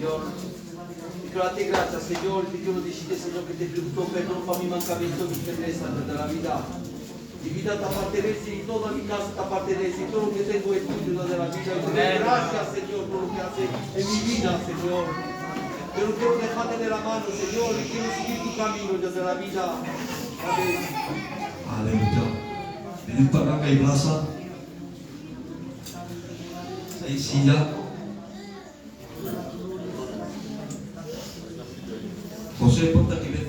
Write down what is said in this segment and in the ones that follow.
Señor. Y que date gracias, Señor, que yo lo decide, Señor, que te preguntó perdón para mi mancamiento y mi flaqueza de la vida. Mi vida te pertenece y toda mi casa te pertenece y todo lo que tengo es tuyo de la vida. Y te doy gracias, Señor, por lo que hace en mi vida, Señor. Pero quiero dejarte de la mano, Señor, y quiero seguir tu camino desde la vida. Amén. Aleluya. Dilipat pakai berasa. Saya siap. Jose ponta kiri.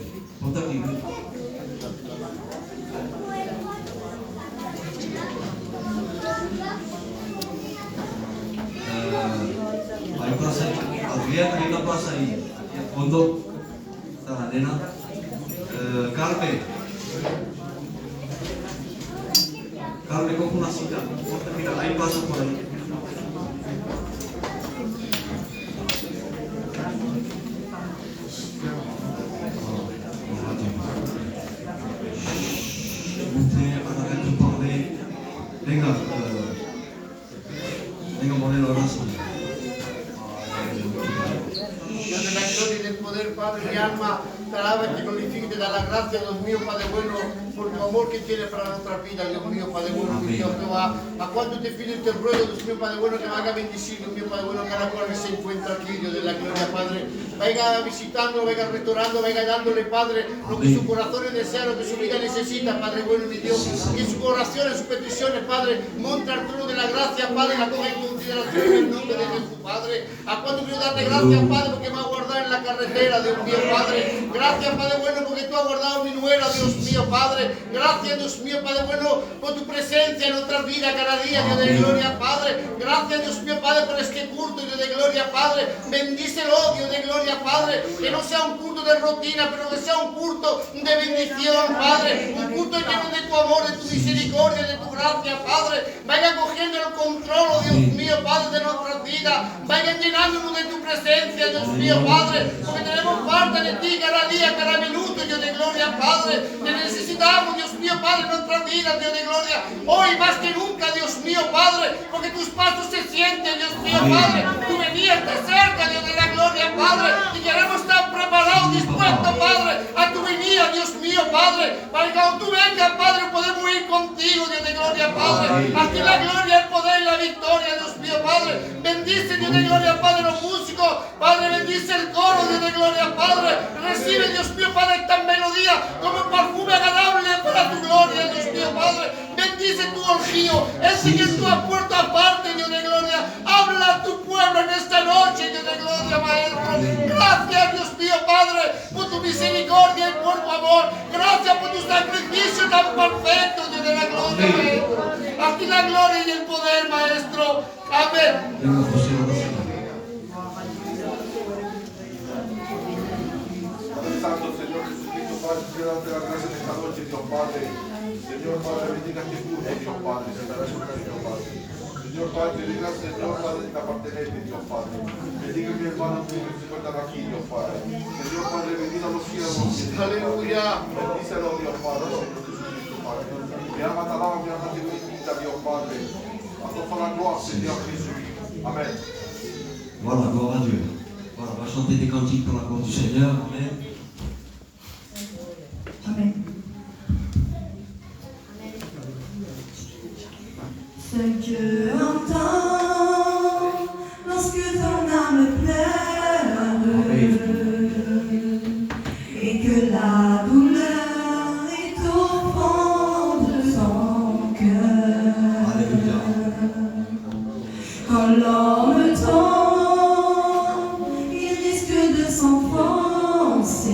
Hay plaza, Adrián hay una plaza ahí, aquí al fondo está la nena. Carmen, coge una silla, mira, hay plaza por ahí. Venga, ponerlo ahora sí. Dios de la gloria y del poder, Padre, mi alma te alaba y te glorifica y te da la gracia, Dios mío, Padre bueno, por tu amor que tienes para nuestra vida, Dios mío, Padre bueno, mi Dios Jehová. A cuánto te pido y te ruego, Dios mío, Padre bueno, que me haga bendecir, Dios mío, Padre bueno, cada cual que se encuentra aquí, Dios de la gloria, Padre. Vaya visitando, vaya restaurando, vaya dándole, Padre, lo que su corazón desea, lo que su vida necesita, Padre bueno, mi Dios. Y en sus oraciones, sus peticiones, Padre, monta el trono de la gracia, Padre, la coge en consideración en el nombre de Jesús, Padre. A cuánto quiero darte gracias, Padre, porque me ha guardado en la carretera, Dios mío, Padre. Gracias, Padre bueno, porque tú has guardado mi nuera, Dios mío, Padre. Gracias, Dios mío, Padre bueno, por tu presencia en nuestras vidas cada día, Dios de gloria, Padre. Gracias, Dios mío, Padre, por este culto, Dios de gloria, Padre. Bendícelo, Dios de gloria, Padre. Que no sea un culto de rutina, pero que sea un culto de bendición, Padre. Un culto lleno de tu amor, de tu misericordia, de tu gracia, Padre. Vaya cogiendo el control, oh Dios mío, Padre, de nuestras vidas. Vaya llenándonos de tu presencia, Dios mío, Padre. Porque tenemos parte de ti cada día, cada minuto, Dios de gloria, Padre. Te necesitamos, Dios mío, Padre, en nuestras vidas, Dios de gloria. Hoy más que nunca, Dios mío, Padre, porque tus pasos se sienten, Dios mío, Padre. Tu venida está cerca, Dios de la gloria, Padre. Y queremos estar preparados, dispuestos, Padre, a tu venida, Dios mío, Padre. Para que cuando tú vengas, Padre, podemos ir contigo, Dios de gloria, Padre. Aquí la gloria, el poder y la victoria, Dios mío, Padre. Bendice, Dios de gloria, Padre, los músicos. Padre, bendice el coro, Dios de gloria, Padre. Recibe, Dios mío, Padre, esta melodía como un perfume agradable para tu gloria, Dios mío, Padre. Bendice tu orgío, ese que tú has puesto aparte, Dios de gloria. Habla a tu pueblo en esta noche, Dios de gloria, Maestro. Gracias, Dios mío, Padre, por tu misericordia y por tu amor. Gracias por tu sacrificio tan perfecto, Dios de la gloria, Maestro. A ti la gloria y el poder, Maestro. Amén. Santo Señor Jesucristo, Padre, quiero darte la gracia de esta noche, Dios Padre. Señor Padre, bendiga este culto, Dios Padre, se te resulta, Dios Padre. Señor Padre, te doy gracias, Señor Padre, de pertenece, Dios Padre. Bendiga a mi hermano tuyo que se encuentra aquí, Dios Padre. Señor Padre, bendiga a los cielos. Aleluya. Bendícelo, Dios Padre, Señor Jesucristo, Padre. Mi alma te alaba, mi alma te glorifica, Dios Padre. A toda la gloire, Seigneur Jésus. Amen. Voilà, gloire à Dieu. Voilà, on va chanter des cantiques pour la gloire du Seigneur. Amen. Amen. Ce que entend lorsque ton âme pleure et que la douleur est au fond de son cœur. Alléluia. Quand l'homme tombe, il risque de s'enfoncer.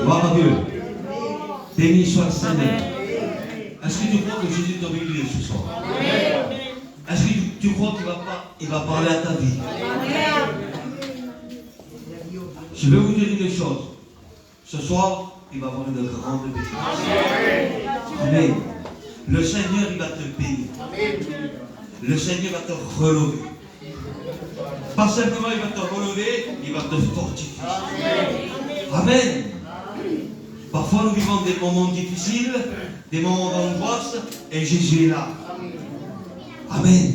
Gloire à Dieu. Béni soit le Seigneur. Est-ce que tu crois que Jésus t'a béni ce soir? Est-ce que tu crois qu'il va parler à ta vie? Je vais vous dire une chose. Ce soir, il va y avoir une grande bénédiction. Amen. Le Seigneur, il va te bénir. Le Seigneur va te relever. Pas simplement il va te relever, il va te fortifier. Amen. Parfois nous vivons des moments difficiles, des moments d'angoisse, et Jésus est là. Amen.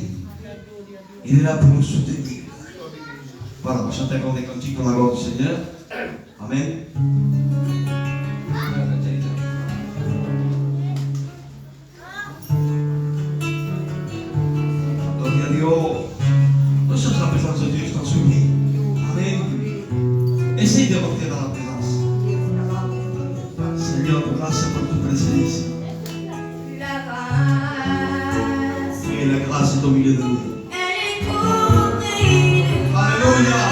Il est là pour nous soutenir. Voilà, on va chanter encore des cantiques pour la gloire du Seigneur. Amen. Gloria a Dios. Recherche la présence de Dieu, je t'en supplie. Amen. Essaye de rentrer dans la présence. Seigneur, grâce pour toute présence. La grâce, Oui, la grâce est au milieu de nous. elle est couronnée de gloire. Alléluia.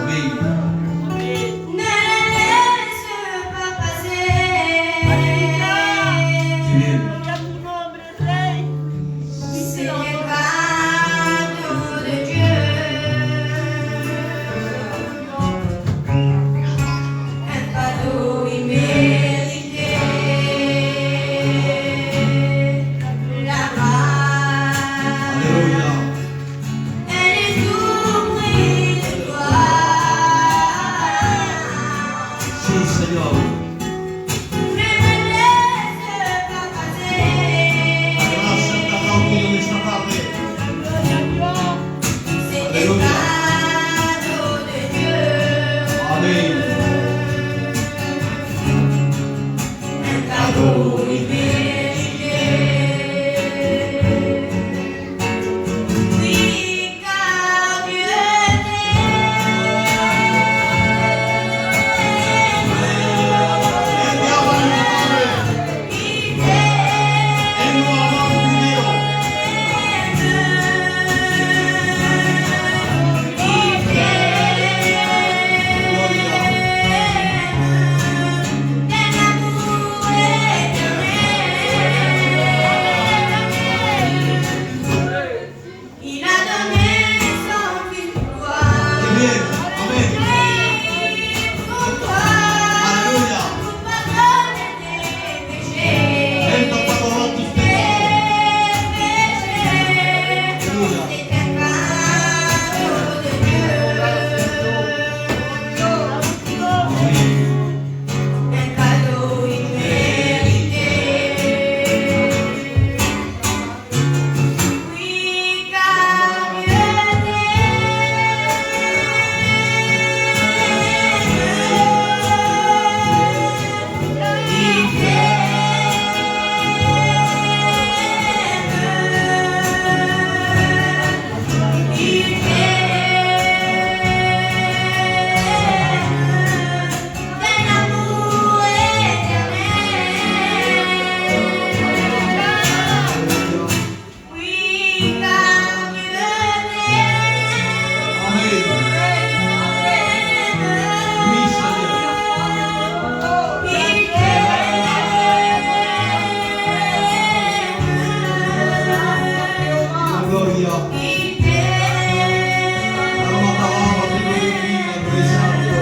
Amen. Ne la laisse pas passer. Tu l'aimes. C'est le cadeau de Dieu. Un cadeau immérité. La grâce, Alléluia. elle est tout prix de gloire. Si, Seigneur. Ne me laisse pas passer. La grâce t'a rempli en esta tarde. C'est le Alléluia. cadeau de Dieu. Amen. Un cadeau immérité. Oui, car Dieu il a donné son fils pour toi. Amen. Amen. Pour toi, Alléluia. pour pardonner tes péchés. Elle t'a pardonné tous tes péchés. Alléluia. C'est un cadeau de Dieu. Amen. Un cadeau immérité. Oui, car Dieu d'un amour éternel. Oui, car Dieu Amen. Oui, Seigneur. Gloria. Alma t'alaba, te glorifica, Padre Santo.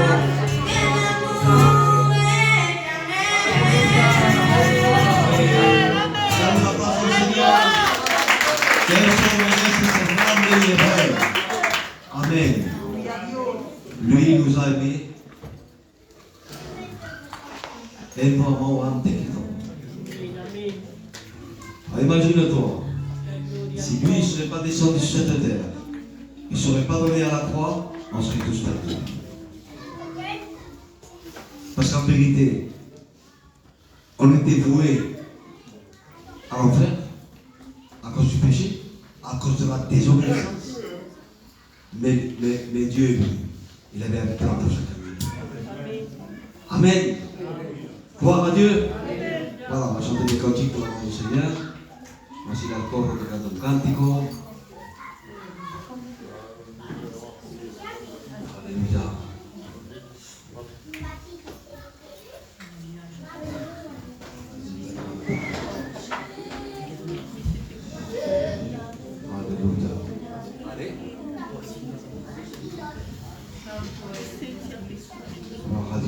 Dame una paz al Señor. Que Él solo merece ser grande y eterno. Amen. Lui nous a aimés. Énormément ante Cristo. Imagine-toi, si lui ne serait pas descendu sur cette terre, il ne serait pas donné à la croix, on serait tous perdus. Parce qu'en vérité, on était voués à l'enfer à cause du péché, à cause de la désobéissance. Mais Dieu est venu. Il avait un plan pour chacun. Amen. Gloire à Dieu. Voilà, on va chanter des cantiques pour la gloire du Seigneur. Voici la coro que canta un cántico. Alléluia.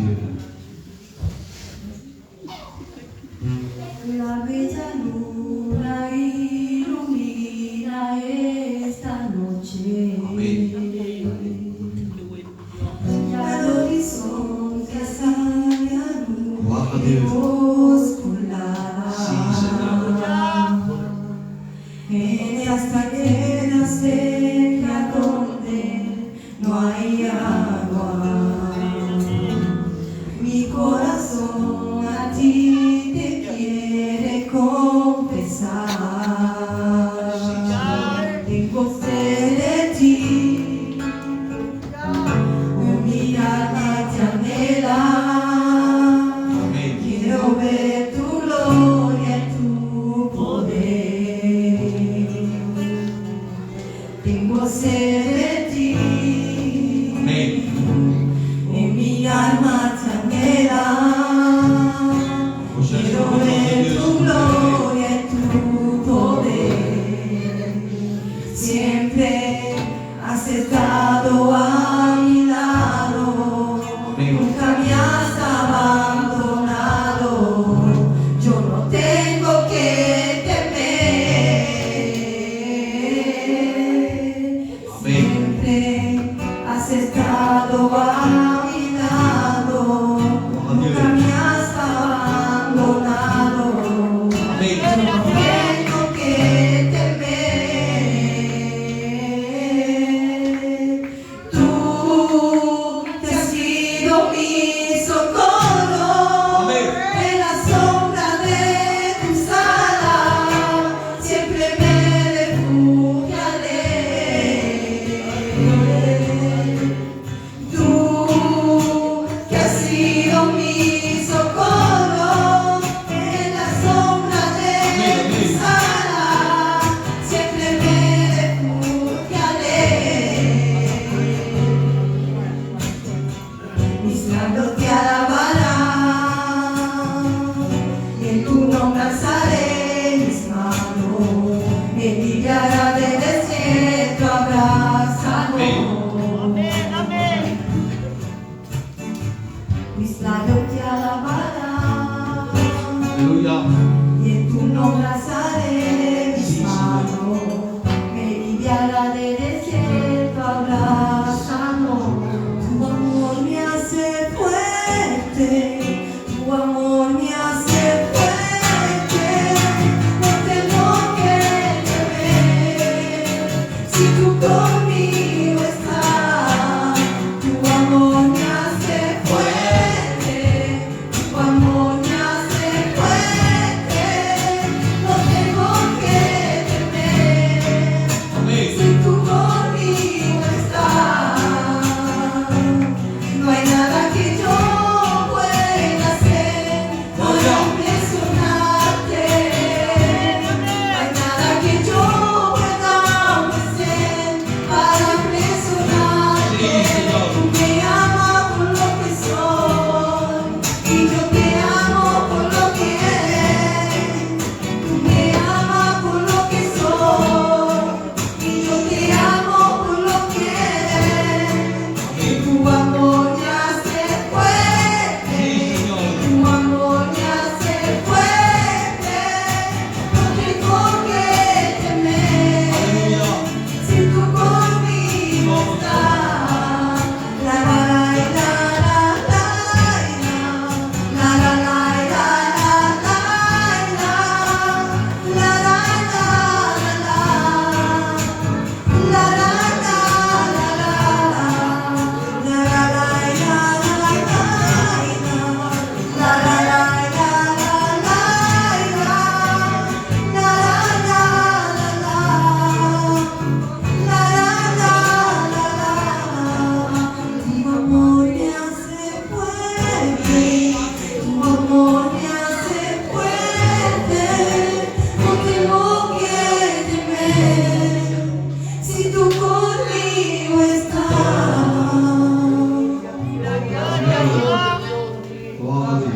Dieu. La bella luna ilumina esta noche. Y al horizonte sale a Gloire à Dieu. oscurada. Sí, Seigneur. En esta tierra seca donde no hay agua, mi corazón a ti te quiere confesar. Tengo sed de ti, mi alma te anhela. Amén. Quiero ver tu gloria y tu poder. Tengo sed de ti, Amén. en mi alma te anhela. Quiero ver tu gloria y tu poder. Siempre has estado a mi lado, Amén. nunca me has abandonado. Yo no tengo que temer. Amén. Siempre has estado a mi lado, nunca me has abandonado. Amén. Yo no tengo que temer. Tú te has sido mi socorro. Amén. En la sombra de tus alas siempre me refugiaré. Tú que has sido mi socorro, en la sombra de tus alas siempre me refugiaré. Mis labios te alabarán, y en tu nombre alzaré mis manos, me librará del desierto, abrázame. Mis labios te alabarán, Aleluya. y en tu nombre alzaré mis manos, me librará del desierto, abrázame. Tu amor me hace fuerte, tu amor me hace fuerte, no tengo que temer, si tú conmigo estás. Tu amor me hace fuerte, tu amor me hace fuerte, no tengo que temer. Amén. Si tú conmigo estás, no hay nada que yo pueda hacer para impresionarte. No hay nada que yo pueda ofrecer para impresionarte. Sí, Señor. Tú me amas por lo que soy y yo te amo por lo que eres. Tú me amas por lo que soy y yo te amo por lo que eres. Tu amor me hace fuerte, Sí, Señor. tu amor me hace fuerte, no tengo que temer, Aleluya. si tú conmigo estás. La la la la la la la la la la la la la la Tu amor me hace fuerte, tu amor me hace fuerte, no tengo que temer, si tú conmigo estás. Gloire à Dieu.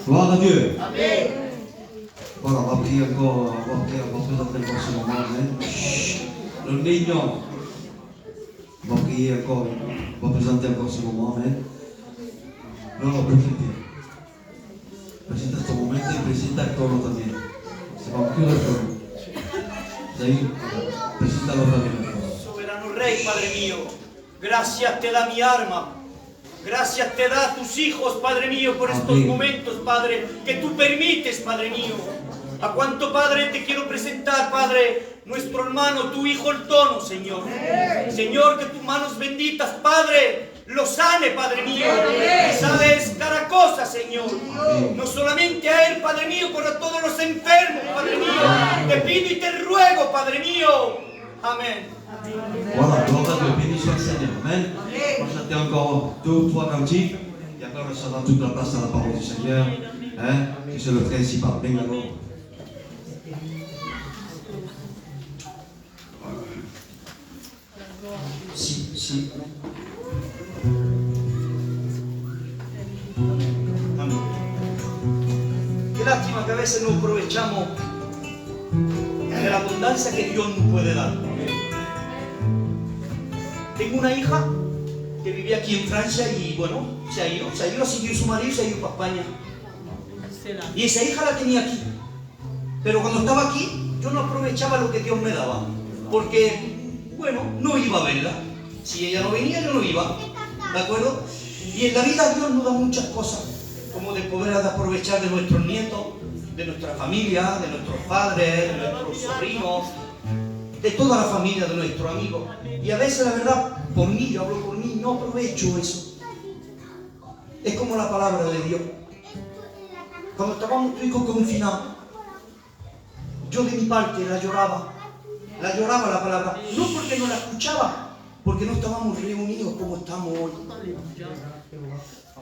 Gloire à Dieu. Voilà, on va prier encore, on va présenter encore ce moment. Amen. Chut. Le niño. On va prier encore. On va présenter encore ce moment, amen. No, presenta. Presenta este momento y presenta el coro también. Se va a ocurrir el coro. De ahí, preséntalo también. Soberano Rey, Padre mío, gracias te da mi arma. Gracias te da a tus hijos, Padre mío, por estos Amén. momentos, Padre, que tú permites, Padre mío. A cuánto, Padre, te quiero presentar, Padre, nuestro hermano, tu hijo el Tono, Señor. Señor, que tus manos benditas, Padre, lo sane, Padre mío. Y sabes cada cosa, Señor. No solamente a él, Padre mío, pero a todos los enfermos, Padre mío. Te pido y te ruego, Padre mío. Amén. Voilà, gloire à Dieu, béni soit le Seigneur. Amen. On va chanter encore 2 ou 3 cantiques. Et après, on sera toute la place à la parole du Seigneur. Hein? Et c'est le principal. Venga, alors. Sí. Amén. Qué lástima que a veces no aprovechamos de la abundancia que Dios nos puede dar. Tengo una hija que vivía aquí en Francia y bueno, se ha ido a seguir su marido, se ha ido para España. Y esa hija la tenía aquí. Pero cuando estaba aquí, yo no aprovechaba lo que Dios me daba. Porque, bueno, no iba a verla. Si ella no venía, yo no iba. ¿De acuerdo? Y en la vida Dios nos da muchas cosas. Como de poder aprovechar de nuestros nietos, de nuestra familia, de nuestros padres, de nuestros sobrinos, de toda la familia, de nuestros amigos. Y a veces, la verdad, por mí, yo hablo por mí, no aprovecho eso. Es como la palabra de Dios. Cuando estábamos tú y yo confinados, yo de mi parte la lloraba la palabra, no porque no la escuchaba, porque no estábamos reunidos como estamos hoy.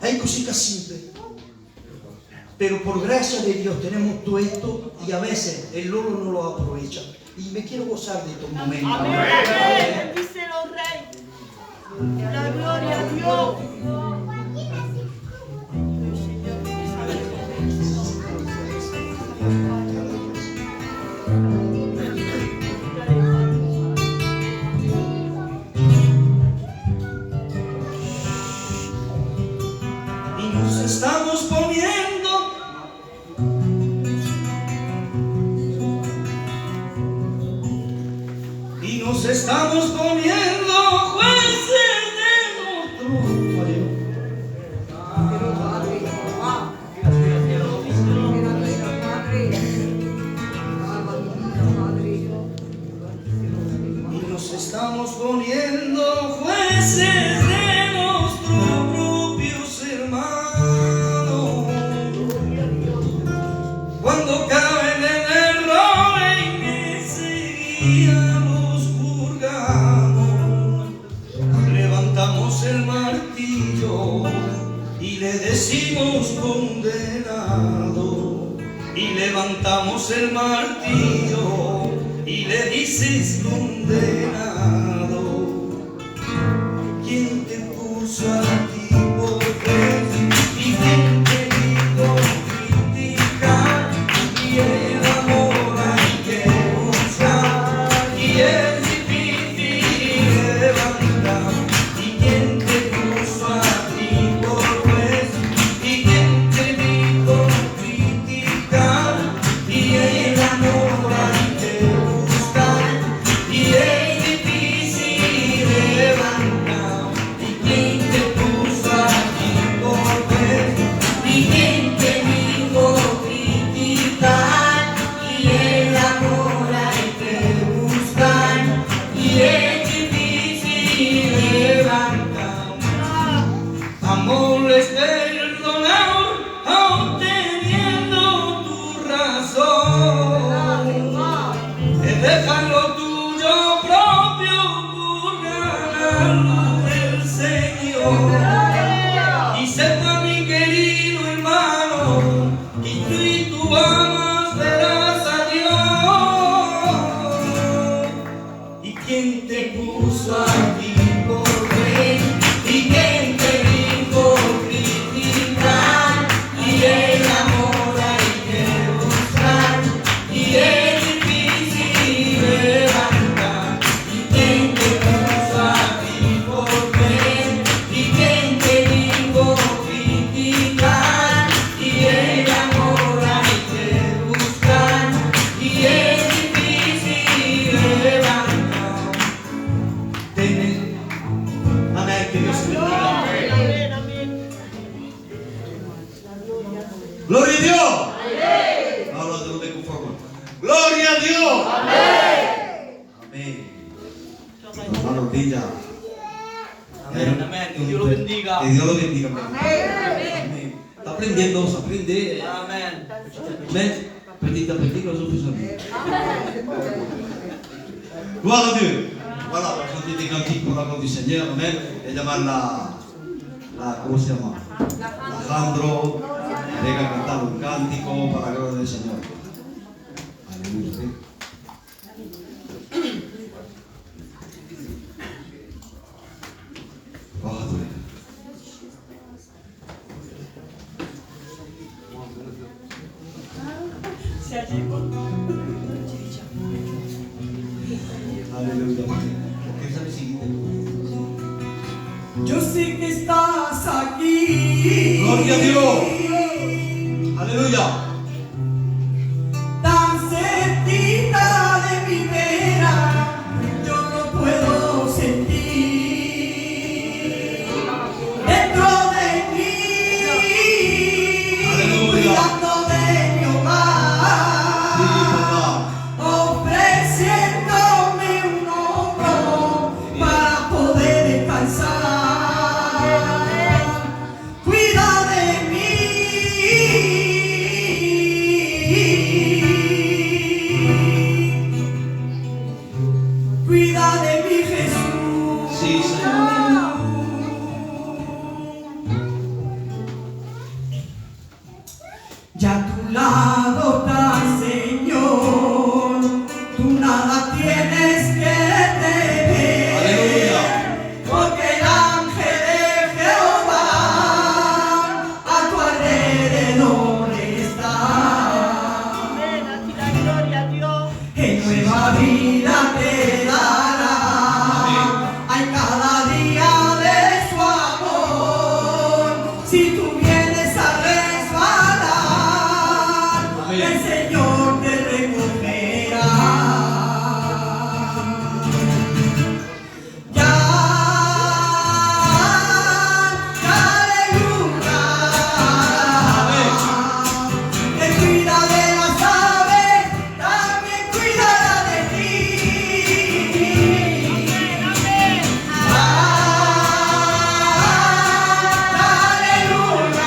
Hay cositas simples, pero por gracia de Dios tenemos todo esto y a veces el loro no lo aprovecha. Y me quiero gozar de estos momentos. Amén. Bendícelo, Rey. La gloria a Dios. Y nos estamos poniendo nos estamos poniendo jueces de nuestro y nos estamos poniendo jueces de nuestros propios hermanos cuando caen en error en enseguida levantamos el martillo y le decimos condenado. Y levantamos el martillo y le dices condenado. ¿Quién te puso a ti por fe? ¿Y quién te dijo criticar? Y el amor hay que buscar y es difícil levantar. Amores perdonador, aún teniendo tu razón, es dejar lo tuyo propio por ganarlo del Señor. Y sepa mi querido hermano, que tú y tú amas verás a Dios. ¿Y quién te puso aquí por rey? ¿Y quién te dijo criticar? Que Dios lo bendiga. Amén. Está aprendiendo, se aprende. Amen. Mais petit à petit, nous sommes salués. Gloire à Dieu. Voilà, on va chanter des cantiques pour la gloire du Seigneur. Amen. Et llamar ¿cómo se llama? Alejandro. Venga a cantar un cántico para la gloria del Señor. Aleluya. Padre. Aleluya. ¿Qué es el siguiente? Yo sé que estás aquí. Gloria a Dios. Aleluya. Tan cerquita de mi vera, yo lo puedo sentir. Dentro de mí, Aleluya. cuidando de mi hogar, Sí, papá. ofreciéndome un hombro para poder descansar. Cuida de mí. Cuida de mi Jesús. Sí, Señor. Ya a tu lado está, Señor, tú nada tienes que temer. Aleluya. Porque el ángel de Jehová a tu alrededor está. Amén. A ti la gloria, Dios. Que nueva vida te dará. Hay cada día de su amor. Si tú vienes a resbalar, Amén. el Señor te recogerá. Ya, aleluya. Él cuida de las aves, también cuidará de ti. Amén. Aleluya.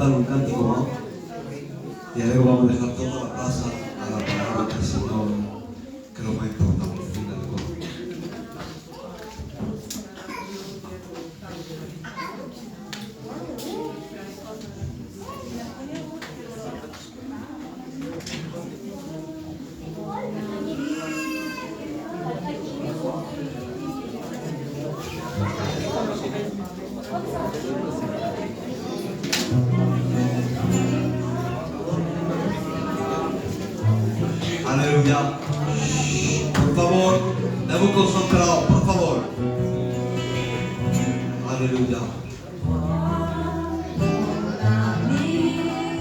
cantar un cántico más y luego vamos a dejar toda la plaza a la palabra del Señor, que es lo más importante al fin de todo. Aleluya. Por favor, debo concentraros, por favor. Aleluya.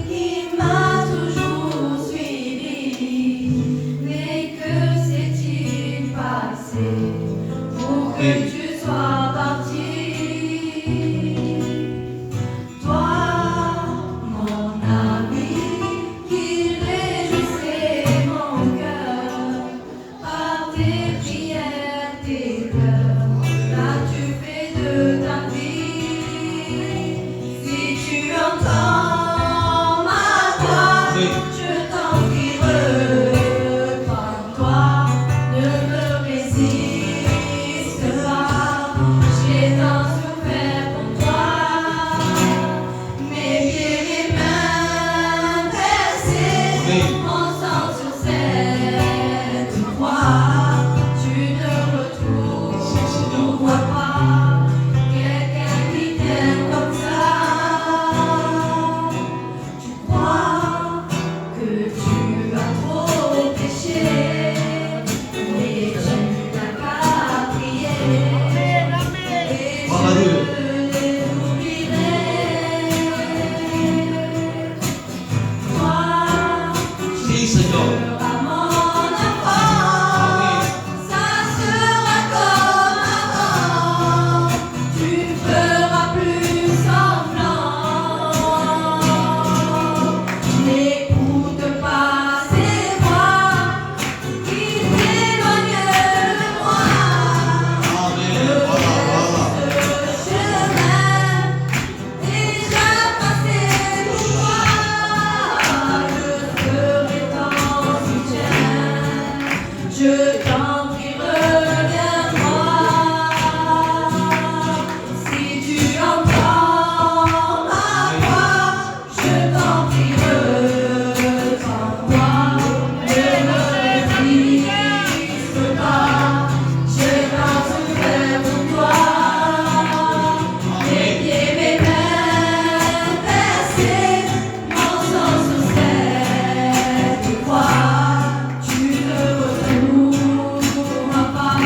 Qui m'a toujours suivi, mais que s'est-il passé pour que tu sois parti? Toi, mon ami, qui réjouissais mon cœur par tes prières, tes pleurs, l'as-tu fait de ta vie? Si tu entends ma voix, je t'en prie, reprends-toi, ne me résiste pas. J'ai tant souffert pour toi, mes pieds, mes mains percés, mon sang sur cette croix. Tu ne retrouveras pas quelqu'un qui t'aime comme ça. Tu crois que tu as trop péché, mais tu n'as qu'à prier. Et je l'oublierai. Toi, Sí, Señor. à mon enfant, ça sera comme avant. Tu feras plus semblant. N'écoute pas ces voix qui t'éloignent de moi. Amen. Voilà. Ce chemin déjà passé pour toi, je serai ton soutien. Je t'en prie, reviens-moi. Si tu entends ma voix, je t'en prie, reprends-toi. Ne me résiste pas. J'ai tant souffert pour toi. Mes pieds, mes mains percés, mon sang sur cette croix. Tu ne retrouveras pas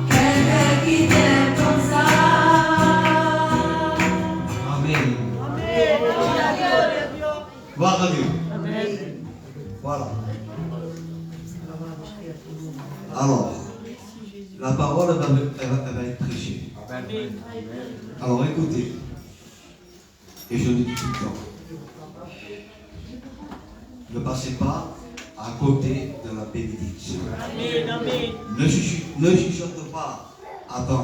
quelqu'un qui t'aime comme ça. Amen. Gloire à Dieu. Voilà. Alors, la parole elle va être prêchée. Alors écoutez, et je le dis tout le temps, ne passez pas à côté de la bénédiction. Ne chuchote pas à ton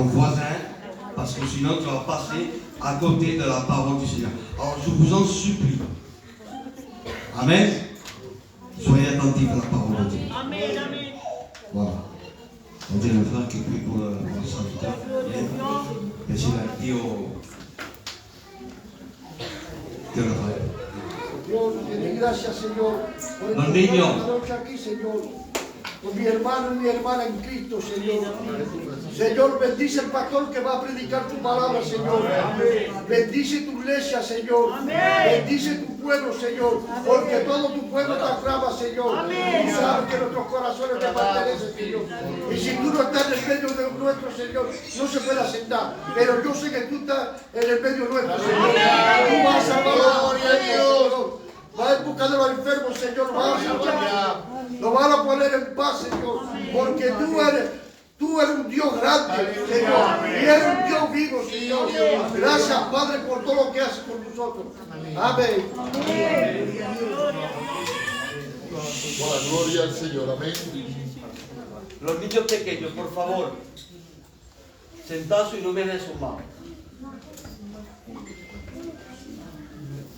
voisin, parce que sinon tu vas passer à côté de la parole du Seigneur. Alors je vous en supplie. Amen. Soyez attentifs à la parole de Dieu. Voilà. On dit le frère qui prie pour le serviteur. Et s'il a dit au. Dieu le frère. Dios, te doy gracias, Señor, por Los esta niños. noche aquí, Señor. Por mi hermano y mi hermana en Cristo, Señor. Señor, bendice el pastor que va a predicar tu palabra, Señor. Bendice tu iglesia, Señor. Bendice tu pueblo, Señor. Porque todo tu pueblo te aclama, Señor. Tú sabes que nuestros corazones te pertenecen, Señor. Y si tú no estás en el medio de nuestro, Señor, no se puede asentar. Pero yo sé que tú estás en el medio nuestro, Señor. Tú vas a salvar a Dios. Va en busca de los enfermos, Señor. Va a salvar. Lo van a poner en paz, Señor. Porque tú eres un Dios grande, Señor. Y eres un Dios vivo, Señor. Gracias, Padre, por todo lo que haces por nosotros. Amén. Bueno, gloria al Señor, amén. Los niños pequeños, por favor, sentados y no me den sus manos.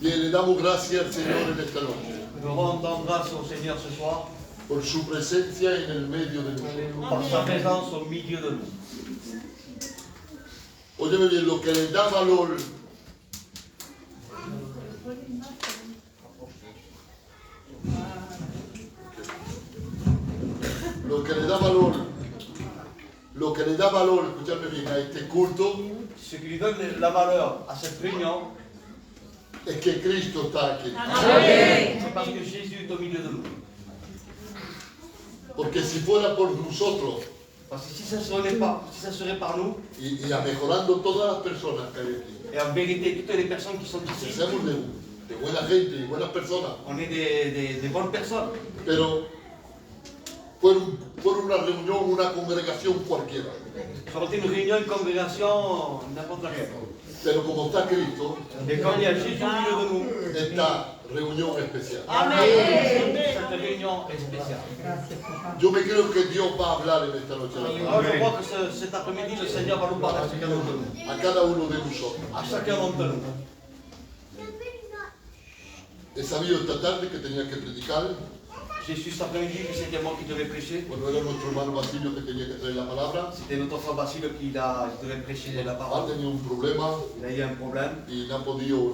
Bien, le damos gracias al Señor en esta noche Nous rendons grâce au Seigneur ce soir por su presencia en el medio de nosotros. par sa présence au milieu de nous. Óyeme bien, lo que le da valor escúchame bien, a este culto Ce qui lui donne la valeur à cette réunion, es que Cristo está aquí. c'est parce que Jésus est au milieu de nous. Porque si fuera por nosotros Parce que si ça serait par nous, y a mejorando todas las personas que hay aquí, et en vérité, toutes les personnes qui sont si ici, hacemos de buena gente y buenas personas, on est des bonnes personnes. pero por una reunión, una congregación cualquiera. Ça aurait été une réunion, une congrégation, n'importe laquelle. Pero como está Cristo, Et quand il y a Jésus au milieu de nous, esta reunión especial. cette réunion est spéciale. Yo me creo que Dios va a hablar en esta noche Moi, je crois que cet après-midi, le Seigneur va nous parler à chacun d'entre nous. a cada uno de nosotros. À chacun d'entre nous. He sabido esta tarde que tenía que predicar. J'ai su cet après-midi que c'était moi qui devais prêcher. Bueno, era nuestro hermano Basilio que tenía que traer la palabra. C'était notre frère Basile qui devait prêcher la Ha parole. tenido un problema Il a eu un problème, y no ha podido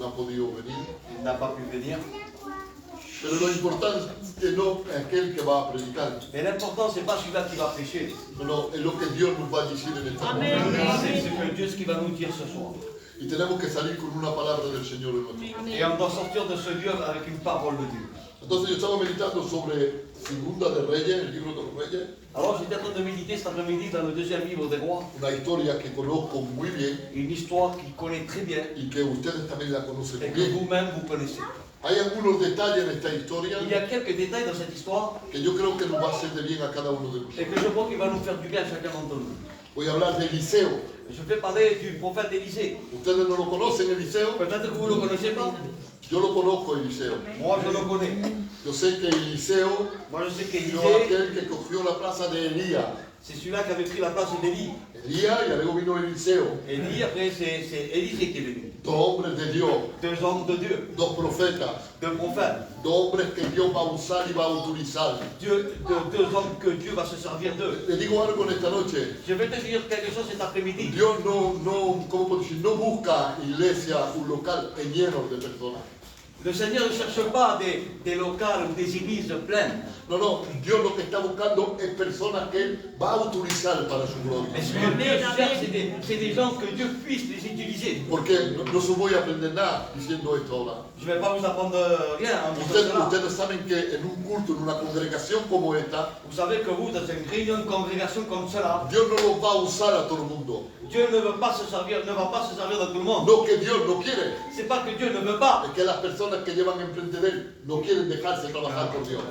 venir. il n'a pas pu venir. Pero lo importante no es aquel que va a predicar, Mais l'important, c'est pas celui-là qui va prêcher. no, es lo que Dios nos va a decir en esta noche. C'est ce que Dieu ce qu'il va nous dire ce soir. Y tenemos que salir con una palabra del Señor en nosotros. Et on doit sortir de ce lieu avec une parole de Dieu. Entonces yo estaba meditando sobre Segunda de Reyes, el libro de los Reyes, Alors j'étais en train de méditer cet après-midi dans le deuxième livre des rois, una historia que conozco muy bien une histoire qu'il connaît très bien y que ustedes también la conocen et muy que bien. vous-même vous connaissez. Hay algunos detalles en esta historia Il y a quelques détails dans cette histoire que yo creo que nos va a hacer de bien a cada uno de et nosotros. que je crois qu'il va nous faire du bien à chacun d'entre nous. Voy a hablar de Eliseo. Je vais parler du prophète Élisée. Ustedes no lo conocen, Eliseo. Peut-être que vous ne le connaissez pas. Yo lo conozco, Eliseo. Moi je le connais. Yo sé que Eliseo Moi je sais fue qu'Élisée, aquel que cogió la plaza de Elías. c'est celui-là qui avait pris la place d'Élie. Elías y luego vino Eliseo. Élie, après c'est Élisée qui est venu. Dos hombres de Dios, Deux hommes de Dieu, dos profetas, deux prophètes. dos hombres que Dios va a usar y va a utilizar. Deux hommes que Dieu va se servir d'eux. Le digo algo en esta noche. Je vais te dire quelque chose cet après-midi. Dios ¿cómo puedo decir? No busca iglesia, un local lleno de personas. Le Seigneur ne cherche pas des locales ou des églises pleines. No, Dios lo que está buscando es personas que Él va a utilizar para su gloria. Mais ce que Dieu cherche, c'est des gens que Dieu puisse les utiliser. Porque no se voy a aprender nada diciendo esto ahora. Je ne vais pas vous apprendre rien en disant cela. Ustedes saben que en un culto, en una congregación como esta, Vous savez que vous, dans une réunion de congrégation comme cela, Dios no los va a usar a todo el mundo. Dieu ne va pas se servir de tout le monde. No que Dios no quiere, C'est pas que Dieu ne veut pas. es que las personas que llevan enfrente de Él no quieren dejarse trabajar por Dios.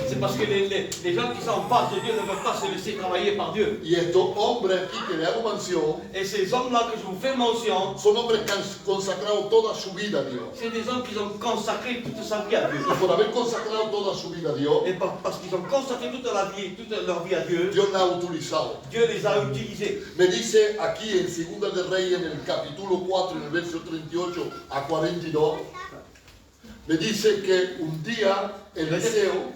C'est parce que les gens qui sont en face de Dieu ne veulent pas se laisser travailler par Dieu. Y estos hombres aquí que le hago mención, Et ces hommes-là que je vous fais mention, son hombres que han consagrado toda su vida a Dios. c'est des hommes qui ont consacré toute sa vie à Dieu. Y por haber consagrado toda su vida a Dios, Et parce qu'ils ont consacré toute leur vie à Dieu, Dios la ha utilizado. Dieu les a utilisés. Me dice aquí en Segunda de Reyes, en el capítulo 4, en el verso 38 a 42, me dice que un día Eliseo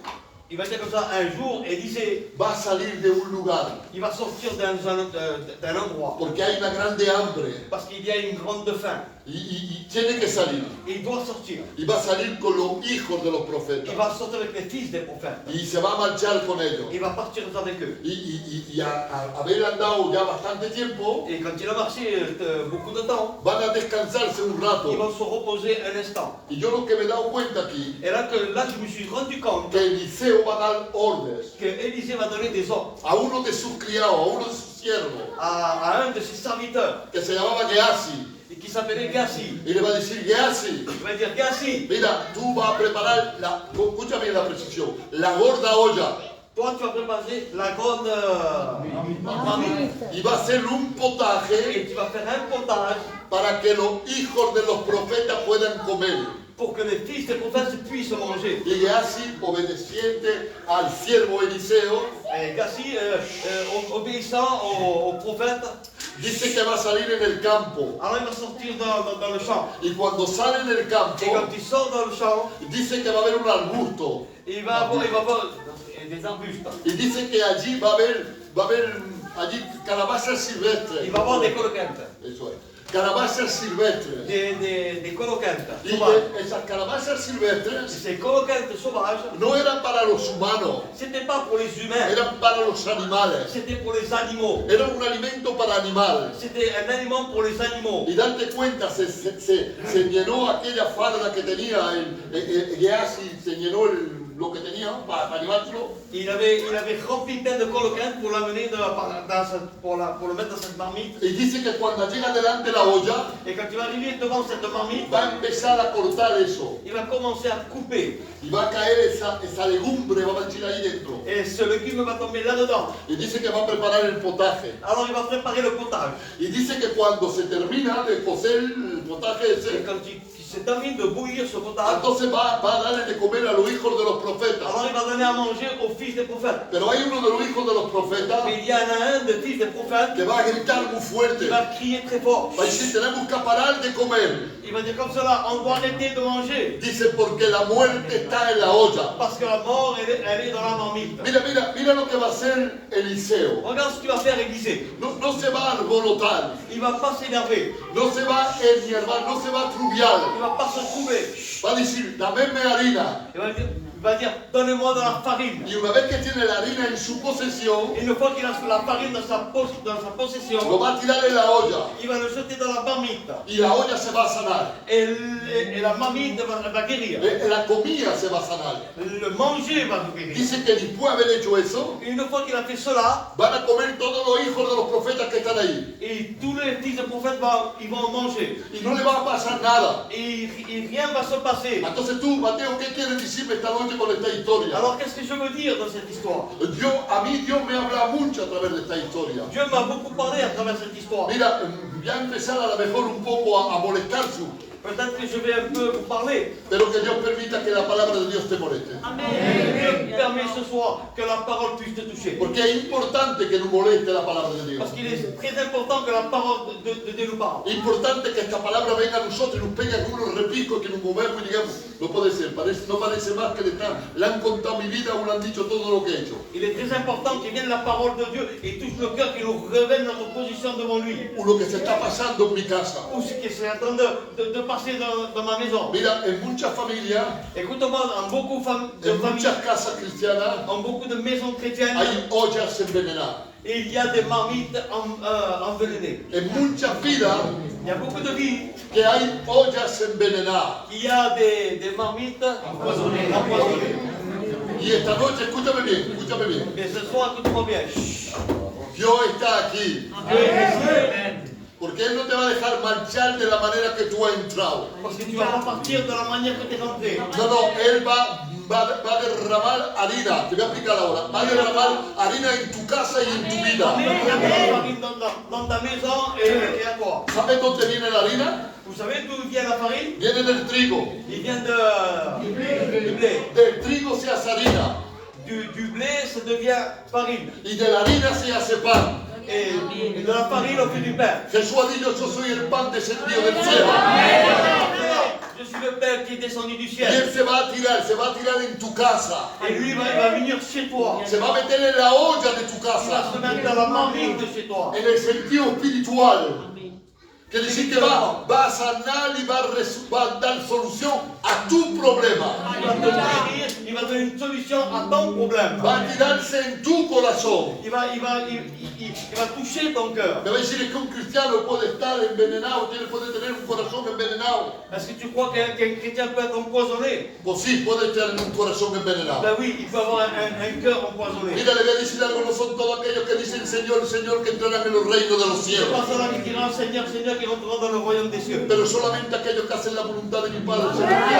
Il va dire comme ça, un jour, Élisée, va a salir de un lugar il va sortir d'un endroit porque hay una grande hambre parce qu'il y a une grande faim. y tiene que salir. Et il doit sortir. Y va a salir con los hijos de los profetas Il va sortir avec les fils des prophètes. y se va a marchar con ellos. Il va partir avec eux. Y a haber andado ya bastante tiempo, Et quand il a marché beaucoup de temps, van a descansarse un ils rato. vont se reposer un instant. Y yo lo que me he dado cuenta aquí, Et là, je me suis rendu compte que Eliseo va a dar órdenes que Élisée va donner des ordres a uno de sus criados, a uno de sus siervos, à un de ses serviteurs que se llamaba Gehazi, et qui s'appelait Gassi. y le va a decir, Gehazi, Il va dire, Gassi, mira, tú vas a preparar, escucha bien la precisión, la gorda olla, toi tu vas préparer la grande marmite y va a hacer un potaje et tu vas faire un potage para que los hijos de los profetas puedan comer. pour que les fils des prophètes puissent manger. Y Gehazi, obedeciente al siervo Eliseo, Et Gassi, obéissant au prophète, dice que va a salir en el campo. Alors il va sortir dans le champ. Y cuando sale en el campo, Et quand il sort dans le champ, dice que va a haber un arbusto. il va avoir des arbustes. Y dice que allí va a haber allí calabazas silvestres. Il va avoir des coloquettes. Eso es. Calabazas silvestres. Des coloquettes Y sauvages. esas calabazas silvestres Ces coloquettes sauvages, no eran para los humanos, c'était pas pour les humains, eran para los animales. c'était pour les animaux. Era un alimento para animales. C'était un aliment pour les animaux. Y darte cuenta, se llenó aquella falda que tenía Gehazi, se llenó lo que tenía para llevárselo. Il avait rempli plein de coloquettes pour l'amener pour le mettre dans cette marmite. Y dice que cuando llega delante la olla, Et quand il va arriver devant cette marmite, va a empezar a cortar eso. il va commencer à couper. Y va a caer esa legumbre, va a echar ahí dentro. Et ce légume va tomber là-dedans. Y dice que va a preparar el potaje. Alors il va préparer le potage. Y dice que cuando se termina de cocer el potaje Et ese, quand il se termine de bouillir ce potage, entonces va a darle de comer a los hijos de los profetas. alors il va donner à manger aux fils des prophètes. Pero hay uno de los hijos de los profetas Mais il y en a un des fils des prophètes que va a gritar muy fuerte. qui va crier très fort. Va a decir, tenemos que parar de comer. Il va dire comme cela, on doit arrêter de manger. Dice, porque la muerte está en la olla. Parce que la mort, elle est dans la marmite. Mira lo que va a hacer Eliseo. Regarde ce qu'il va faire Élisée. No se va a alborotar, Il va pas s'énerver. no se va a enervar, no se va a trubiar. Il va pas se trouver. Va a decir, dame harina. Il va dire, donnez-moi de la farine. Y una vez que tiene la harina en su posesión, Et une fois qu'il a la farine dans sa possession, lo va a tirar en la olla. il va le jeter dans la marmite. Y la olla se va a sanar. Et la marmite va guérir. La comida se va a sanar. Le manger va guérir. Dice que después de haber hecho eso, Et une fois qu'il a fait cela, van a comer todos los hijos de los profetas que están ahí. et tous les fils de prophètes ils vont manger. Y no le va a pasar nada. Et rien ne va se passer. Entonces tú, Mateo, ¿qué quieres decirme esta noche con esta historia? Alors qu'est-ce que je veux dire dans cette histoire? A mí Dios me habla mucho a través de esta historia. Dieu m'a beaucoup parlé à travers cette histoire. Mira, voy a empezar a lo mejor un poco a molestar su, Peut-être que je vais un peu vous parler. pero que Dios permita que la palabra de Dios te moleste. Dieu permet ce soir que la parole puisse te toucher. Porque es importante que nos moleste la palabra de Dios. Parce qu'il est très important que la parole de Dieu nous parle. Es importante que esta palabra venga a nosotros y nos pegue con unos repicos, que nos movemos y digamos, no puede ser, no parece más que le han contado mi vida o le han dicho todo lo que he hecho. Il est très important qu'il vienne la parole de Dieu et touche le cœur, qu'il nous révèle notre position devant lui. O lo que se está pasando en mi casa. Ou ce qui est en train de passer dans ma maison. Mira, en muchas familias, Écoute-moi, en beaucoup de en familles, muchas casas cristianas, en beaucoup de maisons chrétiennes, hay ollas envenenadas. il y a des marmites envenenées. En muchas vidas Il y a beaucoup de vies, que hay ollas envenenadas. il y a des marmites empoisonnées. Y esta noche, escúchame bien. Et ce soir, écoute-moi bien. Dios está aquí. Dieu est ici. Porque Él no te va a dejar marchar de la manera que tú has entrado. Parce que tu vas pas partir de la manière que tu es rentré. No, Él va a derramar harina. Te voy a explicar ahora. Va a derramar harina en tu casa y en tu vida. Il y a de la farine dans ta maison et à toi. ¿Sabes dónde viene la harina? Vous savez d'où vient la farine? Viene del trigo. Il vient du blé. Del trigo se hace harina. Du blé, ça devient farine. Y de la harina se hace pan. Et de la farine, on fait du pain. Jesús ha dicho, yo soy el pan descendido del cielo. Je suis le Père qui est descendu du Y ciel. Él se va a tirar en tu casa. Et lui, il va venir chez toi. Se va a meter en la olla de tu Il va casa. se mettre dans la marmite de chez toi. En el sentido espiritual. Quiere decir que va a sanar y va a dar solución a tu problema. Il va te guérir, il va donner une solution à ton problème. Va a tirarse en tu corazón. Il va toucher ton cœur. Me va a decir que un cristiano puede estar envenenado, puede tener un corazón envenenado. Est-ce que tu crois qu'un chrétien peut être empoisonné? Pues sí, puede tener un corazón envenenado. Ben oui, il peut avoir un cœur empoisonné. Mira, le voy a decir algo, no son todos aquellos que dicen Señor, Señor, que entrarán en los reinos de los C'est cielos. pas ceux-là qui diront Seigneur, Seigneur, qui rentreront dans le royaume des cieux. Pero solamente aquellos que hacen la voluntad de mi Padre Celestial.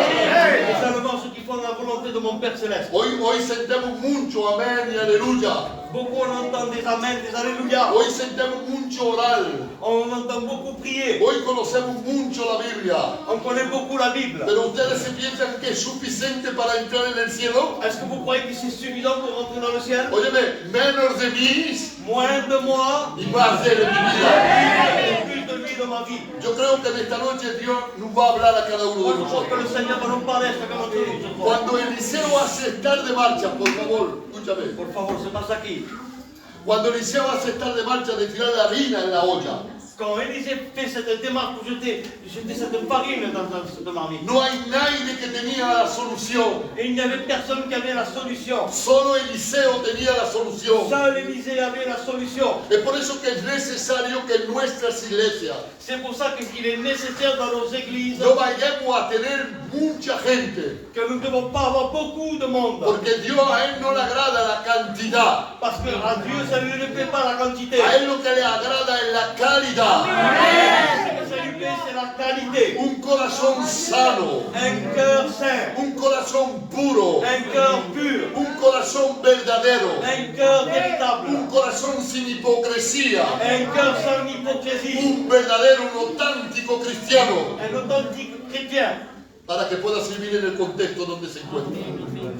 C'est seulement ceux qui font la volonté de mon Père Céleste. Hoy sentemos mucho, amén y aleluya. Beaucoup on entend des amens, des alléluia. Hoy sentimos mucho orar. On entend beaucoup prier. Hoy conocemos mucho la Biblia. On connaît beaucoup la Bible. Pero ustedes se piensan que es suficiente para entrar en el cielo. Est-ce que vous croyez que c'est suffisant pour rentrer dans le ciel? Óyeme, menos de mí Moins de moi, y más de él en mi vida. plus de lui dans ma vie. Yo creo que en esta noche Dios nos va a hablar a cada uno Moi, de je crois que le nosotros. Seigneur va nous parler à chacun d'entre nous, je crois. Cuando Eliseo hace estar de marcha, por favor, escúchame. Por favor, se passe aquí. Cuando Eliseo hace estar de marcha de tirar la harina en la olla, Quand Élisée fait cette démarche pour jeter cette farine dans cette marmite, no hay nadie que tenía la solución. et il n'y avait personne qui avait la solution. Solo Eliseo tenía la solución. Seul Élisée avait la solution. Es por eso que es necesario que en nuestras iglesias C'est pour ça qu'il est nécessaire dans nos églises no vayamos a tener mucha gente. que nous ne devons pas avoir beaucoup de monde. Porque Dios a Él no le agrada la cantidad. Parce que à Dieu, ça ne lui plaît pas la quantité. A Él lo que le agrada es la calidad. Ce que ça lui plaît, c'est la qualité. Un corazón sano. Un cœur saint, Un corazón puro. un cœur pur, Un corazón verdadero. un cœur véritable, Un corazón sin hipocresía. un cœur sans hypocrisie, Un verdadero, un auténtico cristiano. un authentique chrétien Para que pueda servir en el contexto donde se encuentra.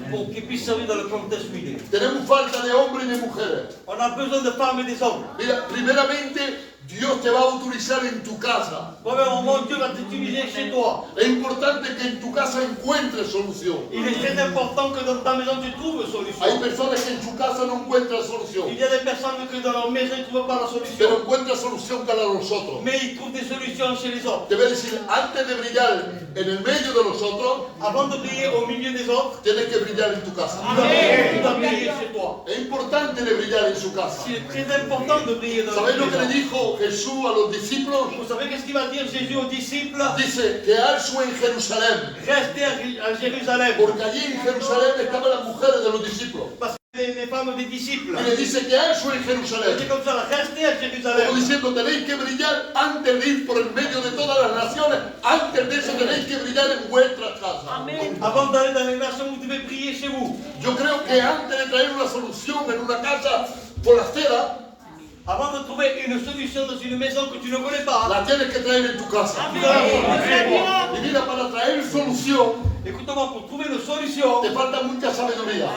pour qu'il puisse servir dans le contexte où il est. Tenemos falta de hombres y de mujeres. On a besoin de femmes et des hommes. Mira, primeramente, Dios te va a utilizar en tu casa. Premièrement, Dieu va t'utiliser chez toi. Es importante que en tu casa encuentres solución. Il est très important que dans ta maison tu trouves solution. Hay personas que en su casa no encuentran solución, Il y a des personnes que dans leur maison ils ne trouvent pas la pero solution. encuentran solución para nosotros. Mais ils trouvent des solutions chez les autres. Te voy a decir, antes de brillar en el medio de nosotros, Avant de briller au milieu des autres, tienes que brillar en tu casa. tu dois briller chez toi. Es importante de brillar en su casa. C'est très important de briller dans ¿Sabéis la lo que le maison. dijo Jesús a los discípulos? Vous savez qu'est-ce qu'il va dire Jésus aux disciples? Dice, quedarse en Jerusalén, Restez à Jérusalem. porque allí en Jerusalén estaban las mujeres de los discípulos. Parce que les femmes des disciples. Y le dice, quedarse en C'est Jerusalén. comme ça, restez à Jérusalem. Como diciendo, tenéis que brillar antes de ir por el medio de todas las naciones. Antes de eso tenéis que brillar en vuestras casas. Avant d'aller dans les nations, vous devez prier chez vous. Yo creo que antes de traer una solución en una casa forastera, Avant de trouver une solution dans une maison que tu ne connais pas, la tienes que traer en tu casa. tu dois la trouver chez toi. Y mira, para traer solución Écoute-moi, pour trouver une solution, te falta mucha sabiduría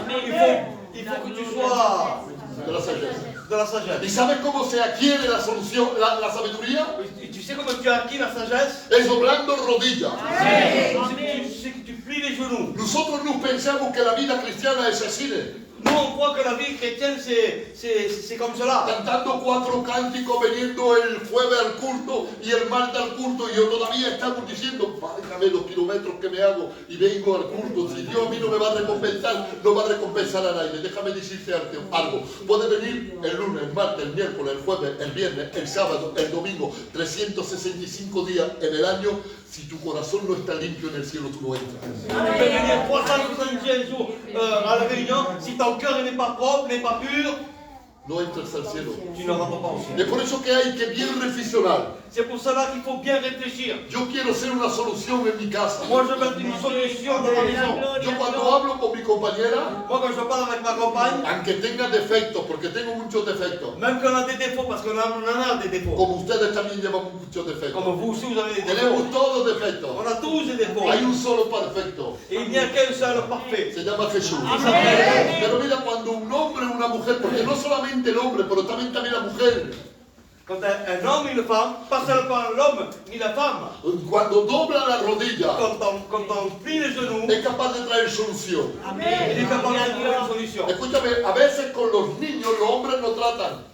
il faut que tu sois de la sagesse. de la ¿Y sagesse. sabes cómo se adquiere la solución, la sabiduría? Et tu sais comment tu as acquis la sagesse? Es doblando rodillas. Tu sais que tu plies les genoux. Nosotros no pensamos que la vida cristiana es así de Nous, on croit que la vie chrétienne, c'est comme cela. cantando 4 cánticos, veniendo el jueves al culto y el martes al culto, y yo todavía estamos diciendo, págame los kilómetros que me hago y vengo al culto. Si Dios a mí no me va a recompensar, no va a recompensar a nadie. Déjame decirte algo. Puedes venir el lunes, el martes, el miércoles, el jueves, el viernes, el sábado, el domingo, 365 días en el año. Si tu corazón no está limpio en el cielo, tú no entras. Tu peux venir 365 jours à la réunion. Si ton cœur n'est pas propre, n'est pas pur, No entras al cielo. tu ne rentres pas au ciel. Es por eso que hay que bien reflexionar. C'est pour cela qu'il faut bien réfléchir. Yo quiero ser una solución en mi casa. Moi, je veux être une solution dans ma maison. Yo cuando hablo con mi compañera, Moi, quand je parle avec ma compagne, aunque tenga defectos, porque tengo muchos defectos, même qu'on a des défauts, parce qu'on en a des défauts. como ustedes también llevan muchos defectos. Comme vous aussi, vous avez des défauts. Tenemos todos defectos. On a tous des défauts. Hay un solo perfecto. Et il n'y a qu'un seul parfait. Se llama Jesús. Amén. Pero mira, cuando un hombre o una mujer, porque no solamente el hombre, pero también la mujer, Quand un homme et une femme, pas seulement l'homme ni la femme, cuando dobla la rodilla, quand on plie les genoux, es capaz de traer solución. il est capable de trouver une solution. Escúchame, a veces con los niños los hombres no tratan.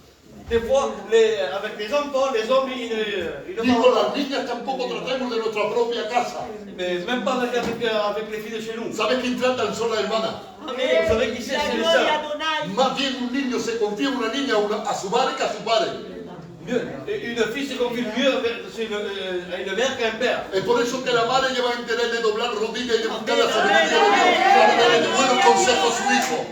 Des fois, avec les enfants, les hommes, ils ne Ni con parlent las pas. niñas tampoco tratamos de nuestra propia casa. Mais même pas avec les filles de chez nous. ¿Sabes quién tratan? Son las hermanas. Vous savez qui c'est? C'est les sœurs. Más bien un niño se confía en una niña a su madre que a su padre. Une fille se confie mieux à une mère qu'à un père. Es por eso que la madre lleva a entender de doblar rodillas y de buscar la sabiduría de Dios para darle de buenos consejos a su hijo.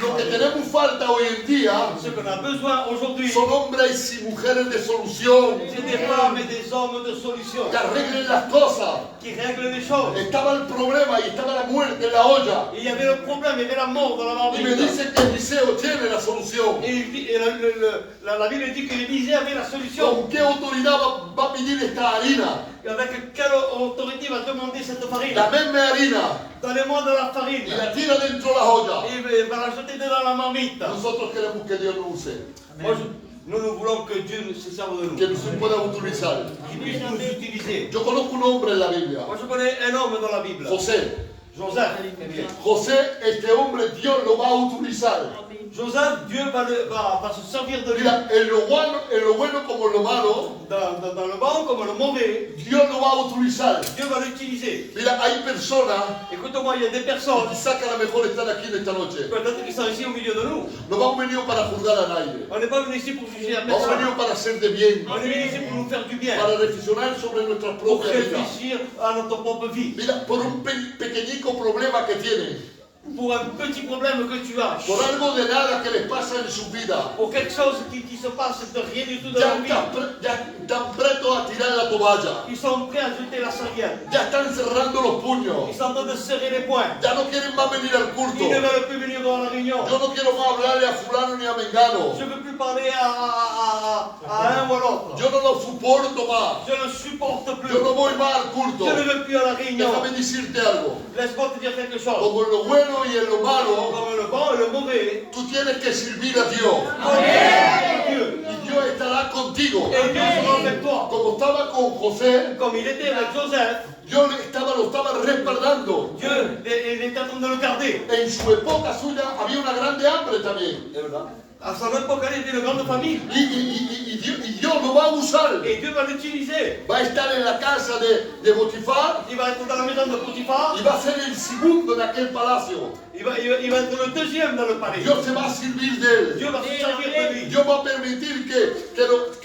Lo que tenemos falta hoy en día Ce qu'on a besoin aujourd'hui, son hombres y mujeres de solución, c'est des femmes et des hommes de solution que arreglen las cosas. qui règlent les choses. Estaba el problema y estaba la muerte en la olla. Et il y avait le problème, il y avait la mort dans la Y me marmite. dice que Eliseo tiene la solución. Et la Bible dit que l'Élysée avait la solution. ¿Con qué autoridad va a pedir esta harina? Et avec quelle autorité va demander cette farine? La misma harina. Donnez-moi de la farine. Y la tira dentro de la olla. Et il va la jeter dans la marmite. Nosotros queremos que Dios nos use, Nous voulons que Dieu se serve de nous, que nos pueda utilizar. qu'il puisse nous utiliser. Yo conozco un hombre en la Biblia, Moi, je connais un homme dans la Bible, José. Joseph. José, este hombre, Dios lo va a utilizar. Joseph, Dieu va se servir de lui. Mira, en lo bueno como en lo malo, Dans le bon comme le mauvais, Dios lo va a utilizar. Dieu va l'utiliser. Mira, hay personas, Écoute-moi, il y a des personnes, quizás que a lo mejor están aquí en esta noche. peut-être qui sont ici au milieu de nous. No hemos venido para juzgar a nadie. On n'est pas venu ici pour juger la Hemos personne. venido para hacer de bien, On est venu ici pour nous faire du bien, para reflexionar sobre nuestras pour propias vidas. réfléchir à notre propre vie. Mira, por un pequeñico problema que tienen, Pour un petit problème que tu as, por algo de nada que les pasa en su vida, pour quelque chose qui se passe de rien du tout dans ya la vie. están prestos a tirar la toalla, Ils sont prêts à jeter la serviette. ya están cerrando los puños, Ils sont en train de serrer les poings. ya no quieren más venir al culto. Ils ne veulent plus venir dans la réunion. Yo no quiero más hablarle a fulano ni a mengano. Je ne veux plus parler à un ou à l'autre. Yo no lo soporto más. Je ne supporte plus. Yo no voy más al culto. Je ne veux plus à la réunion. Déjame decirte algo. Laisse-moi te dire quelque chose. Como en lo bueno y en lo malo, Comme le bon et le mauvais, tú tienes que servir a Dios. Dieu. Y Dios estará contigo. Et Dieu sera avec toi. Como estaba con José, Comme il était avec Joseph, Dios lo estaba respaldando. Dieu il était en train de le garder. En su época suya había una grande hambre también. C'est vrai. À son époque, il était une grande famille. Y Dios lo va a usar. Et Dieu va l'utiliser. Va a estar en la casa de Potifar Il va être dans la maison de Potiphar. y va a ser el segundo en aquel palacio. Il va être le deuxième dans le palais. Dios se va a servir de él. Dieu va se servir de lui. Dios va a permitir que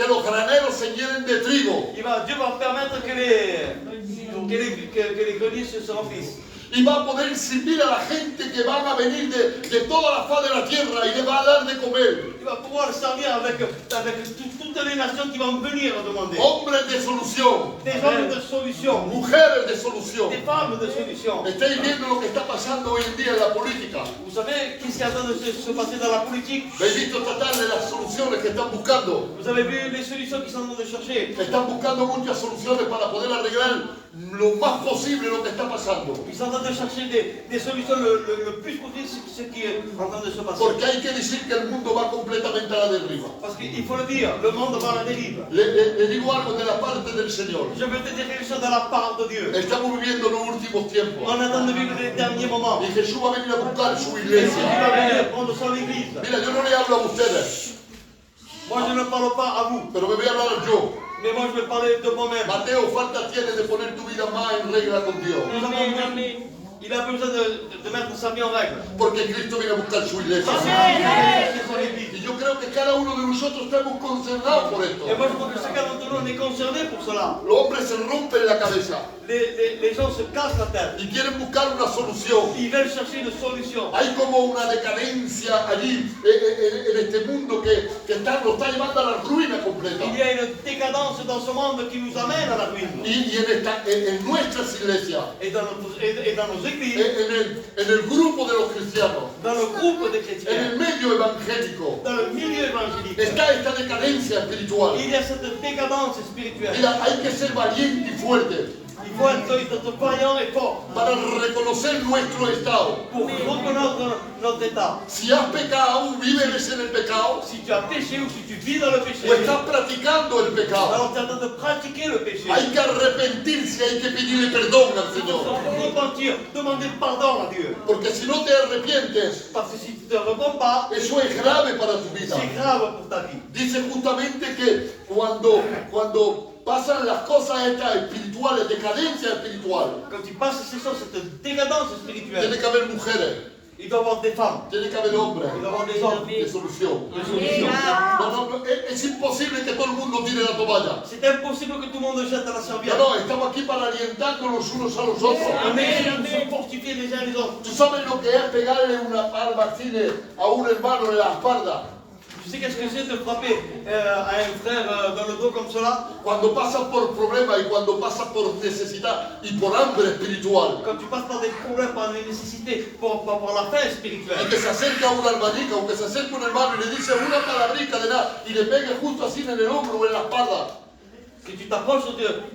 los graneros se llenen de trigo. Dieu va permettre que les greniers se remplissent. Y va a poder servir a la gente que van a venir de toda la faz de la tierra y le va a dar de comer. Il va pouvoir le servir avec toutes les nations qui vont venir demander. Hombres de solución, Des hommes de solution. mujeres de solución. Des femmes de solution. Estáis viendo lo que está pasando hoy en día en la política. Vous savez qu'est-ce qui est en train de se passer dans la politique? Habéis visto esta tarde las soluciones que están buscando. Vous avez vu les solutions qu'ils sont en train de chercher. Están buscando muchas soluciones para poder arreglar lo más posible lo que está pasando. Ils sont en train de chercher des solutions le plus possible ce qui est en train de se passer. Porque hay que decir que el mundo va completamente a la deriva. Parce qu'il faut le dire, le monde va à la dérive. Le digo algo de la parte del Señor. Je veux te dire quelque chose de la part de Dieu. Estamos viviendo los últimos tiempos. On est en train de vivre les derniers moments. Y Jesús va a venir a buscar su Il iglesia. va venir prendre son église. Mira, yo no le hablo a ustedes, Moi, je ne parle pas à vous, pero me voy a hablar yo. mais moi, je vais parler de moi-même. Mateo, falta tienes de poner tu vida más en regla con Dios. Il a besoin de mettre sa vie en règle. Porque Cristo viene a buscar su iglesia. C'est son église. Y yo creo que cada uno de nosotros estamos concernados por esto. Et moi, je crois que chacun d'entre nous, on est concerné pour cela. Los hombres se rompen la cabeza Les gens se cassent la tête. y quieren buscar una solución. Ils veulent chercher une solution. Hay como una decadencia allí en este mundo que lo está llevando a la ruina completa. Il y a une décadence dans ce monde qui nous amène à la ruine. Y en nuestras iglesias, Et dans nos églises, en el grupo de los cristianos, dans le groupe des en chrétiens, el medio evangélico, dans le milieu évangélique, está esta decadencia espiritual. il y a cette décadence spirituelle. Mira, hay que ser valiente y fuerte Il faut être vaillant et fort para reconocer nuestro estado. pour reconnaître notre état. Si has pecado, vives en el pecado, Si tu as péché ou si tu vis dans le péché, o estás practicando el pecado, alors tu es en train de pratiquer le péché. hay que arrepentirse, hay que pedirle perdón al Señor. Repentir, demander pardon à Dieu. Porque si no te arrepientes, Parce que si tu ne te repens pas, eso es grave para tu vida. c'est grave pour ta vie. Dice justamente que cuando pasan las cosas estas espirituales, decadencia espiritual, Quand tu passes ces choses, cette décadence spirituelle, tiene que haber mujeres, Il doit y avoir des femmes. tiene que haber hombres Il doit y avoir des hommes. de solución. De solution. Es imposible que todo el mundo tire la toalla. C'est impossible que tout le monde jette à la serviette. No, estamos aquí para alientarnos los unos a los otros. Mais nous sommes fortifiés les uns les autres. ¿Tú sabes lo que es pegarle una palma así a un hermano en la espalda? Tu sais qu'est-ce que c'est de frapper à un frère dans le dos comme cela? Cuando pasas por problemas y cuando pasas por necesidad y por hambre espiritual. Quand tu passes par des problèmes, par des nécessités, pour la faim Y spirituelle. que se acerca una hermanita o que se acerca un hermano y le dice una palabrita de nada y le pegue justo así en el hombro o en la espalda. Que tu t'approches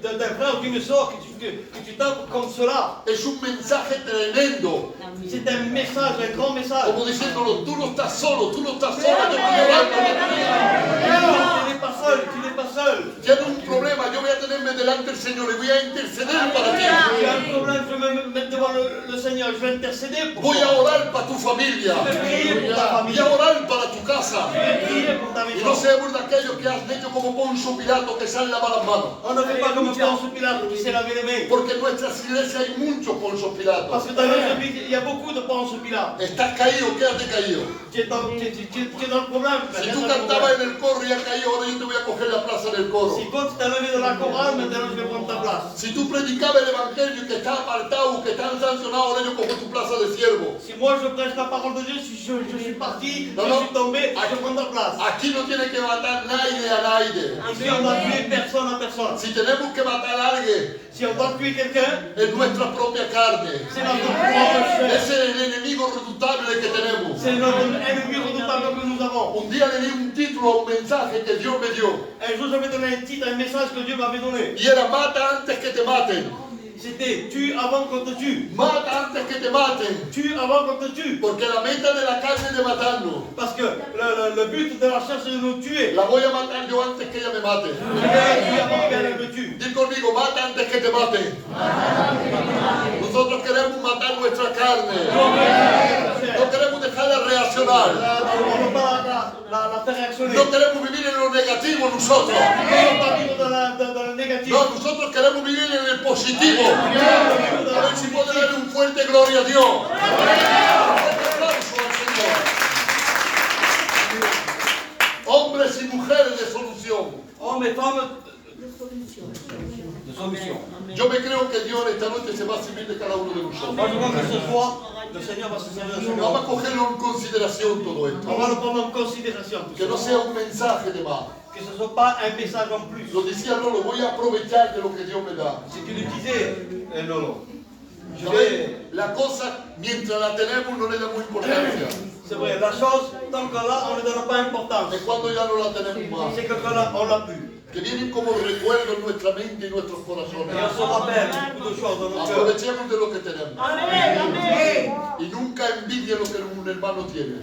d'un frère ou d'une sœur, que tu tapes comme cela. Es un mensaje tremendo. C'est un message, un grand message. Como diciéndolo, tú no estás solo, tú no estás sola. Yo voy a orar por ti. Tu n'es pas seul, tu n'es pas seul. Tiene un problema, yo voy a tenerme delante del Señor y voy a interceder para ti. Tu as un problème, je vais me mettre devant le Seigneur, je vais intercéder pour Voy toi. a orar para tu familia. Je vais prier pour ta Voy famille. a orar para tu casa. Je vais prier pour ta Y maison. no seamos de aquellos que has hecho como Poncio Pilato que salen lavar las manos. On ne fait pas comme Ponce Pilate qui s'est lavé les mains. Porque en nuestras iglesias hay muchos Poncio Pilato. Parce que dans les églises, il y a beaucoup de Ponce Pilate. Estás caído, quédate caído. Tu es dans le problème. Si tú cantabas en el coro y has caído, ahora yo te voy a coger la plaza en el coro. Si toi tu t'es levé de la chorale, maintenant je vais prendre ta place. Si tú predicabas el evangelio y que estás apartado, que estás sancionado, ahora yo cojo tu plaza de siervo. Si moi je prêche la parole de Dieu, si je suis parti, Non, je non. suis tombé, je prends ta place. Aquí no tiene que matar nadie a nadie. Ici on doit tuer personne à personne. Si tenemos que matar a alguien, Si on doit tuer quelqu'un, es nuestra propia carne. c'est notre propre chair. Ese es el enemigo redoutable que tenemos. C'est notre ennemi redoutable que nous avons. Un día le di un título a un mensaje que Dios me dio. Un jour j'avais donné un titre, un message que Dieu m'avait donné. Y era mata antes que te maten. C'était tue avant qu'on te tue. Mata antes que te maten. Tue avant qu'on te tue. Porque la meta de la carne es de matarnos. Parce que le but de la chair c'est de nous tuer. La voy a matar yo antes que ella me mate. Je vais la tuer avant qu'elle me tue. Di conmigo, mata antes que te maten. Nosotros queremos matar nuestra carne. No queremos dejarla reaccionar. On ne peut pas la faire réactionner. No queremos vivir en lo negativo nosotros. On ne peut pas vivre dans le négatif. No, nosotros queremos vivir en el positivo. A ver si puede darle un fuerte gloria a Dios. Un fuerte aplauso al Señor. Hombres y mujeres de solución. Hommes et femmes de solution. Yo me creo que Dios esta noche se va a servir de cada uno de nosotros. Moi je crois que ce soir, le Seigneur va se servir de chacun. Vamos a cogerlo en consideración todo On esto. va le prendre en considération. Que no sea un mensaje de más. Que ce ne soit pas un message en plus. Lo decía Lolo, voy a aprovechar de lo que Dios me da. Si tu le disais, Lolo, je vais... ¿Sabes? La cosa, mientras la tenemos, no le damos importancia. C'est vrai, la chose, tant qu'on l'a, on ne donne pas importance. Es cuando ya no la tenemos más. C'est que quand on l'a plus. Que vienen como recuerdos en nuestra mente y nuestros Et corazones. on se rappelle beaucoup de choses dans nos cœurs. Aprovechemos de lo que tenemos. Y nunca envidia lo que un hermano tiene.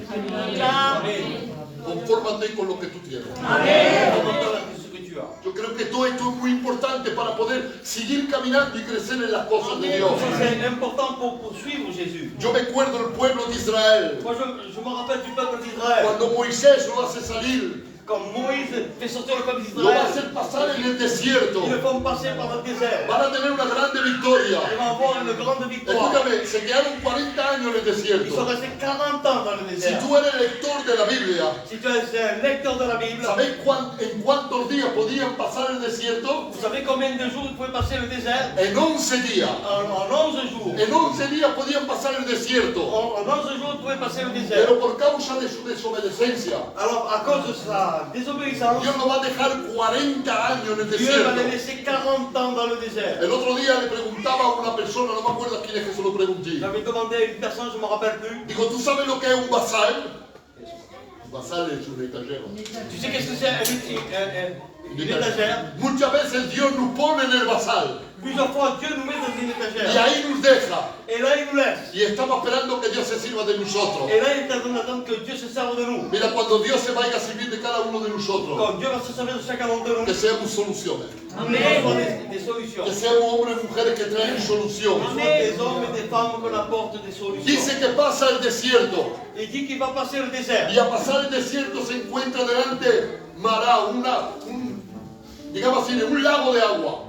Confórmate con lo que tú tienes. Ce que tu as. Yo creo que todo esto es muy importante para poder seguir caminando y crecer en las cosas de Dios. Ça, c'est important pour suivre Jésus. Yo me acuerdo del pueblo de Israel. Moi, je me rappelle du peuple d'Israël. Cuando Moisés lo hace salir, Quand Moïse fait sortir le peuple lo va a d'Israël, hacer pasar en el desierto. ils le font passer par le désert. Van a tener una grande victoria. Ils vont avoir une grande victoire. Escúchame, se quedaron 40 años en el Ils sont desierto. restés 40 ans dans le Si désert. tú eres lector de la Biblia, Si tu es un lecteur de la Bible, ¿sabés en cuántos días podían pasar el desierto? vous savez combien de jours vous pouvez passer le désert? En 11 días. En 11 jours. En 11 días podían pasar el desierto. En 11 jours, vous pouvez passer le désert. Pero por causa de su desobediencia, Alors, à cause de sa désobéissance, Dios nos va a dejar 40 años en el Dieu va les desierto. laisser 40 ans dans le désert. El otro día le preguntaba a una persona, no me acuerdo a quién es que se lo pregunté. J'avais demandé à une personne, je ne me rappelle plus. Digo, ¿tú sabes lo que es un basal? Un basal es un etagero. Tu sais qu'est-ce que c'est une étagère? Muchas veces Dios nos pone en el basal Plusieurs fois, Dieu nous met dans une y étagère. ahí nos deja. Et là, il nous laisse. Y estamos esperando que Dios se sirva de nosotros. Et là, il est en train d'attendre que Dieu se serve de nous. Mira, cuando Dios se vaya a servir de cada uno de nosotros, Quand Dieu va se servir de chacun d'entre nous, que seamos soluciones. nous avons des solutions. Que seamos hombres y mujeres que traen solución. Nous sommes des hommes et des femmes qu'on apporte des solutions. Dice que pasa el desierto Il dit qu'il va passer le désert. y a pasar el desierto se encuentra delante Mará, digamos así, un lago de agua.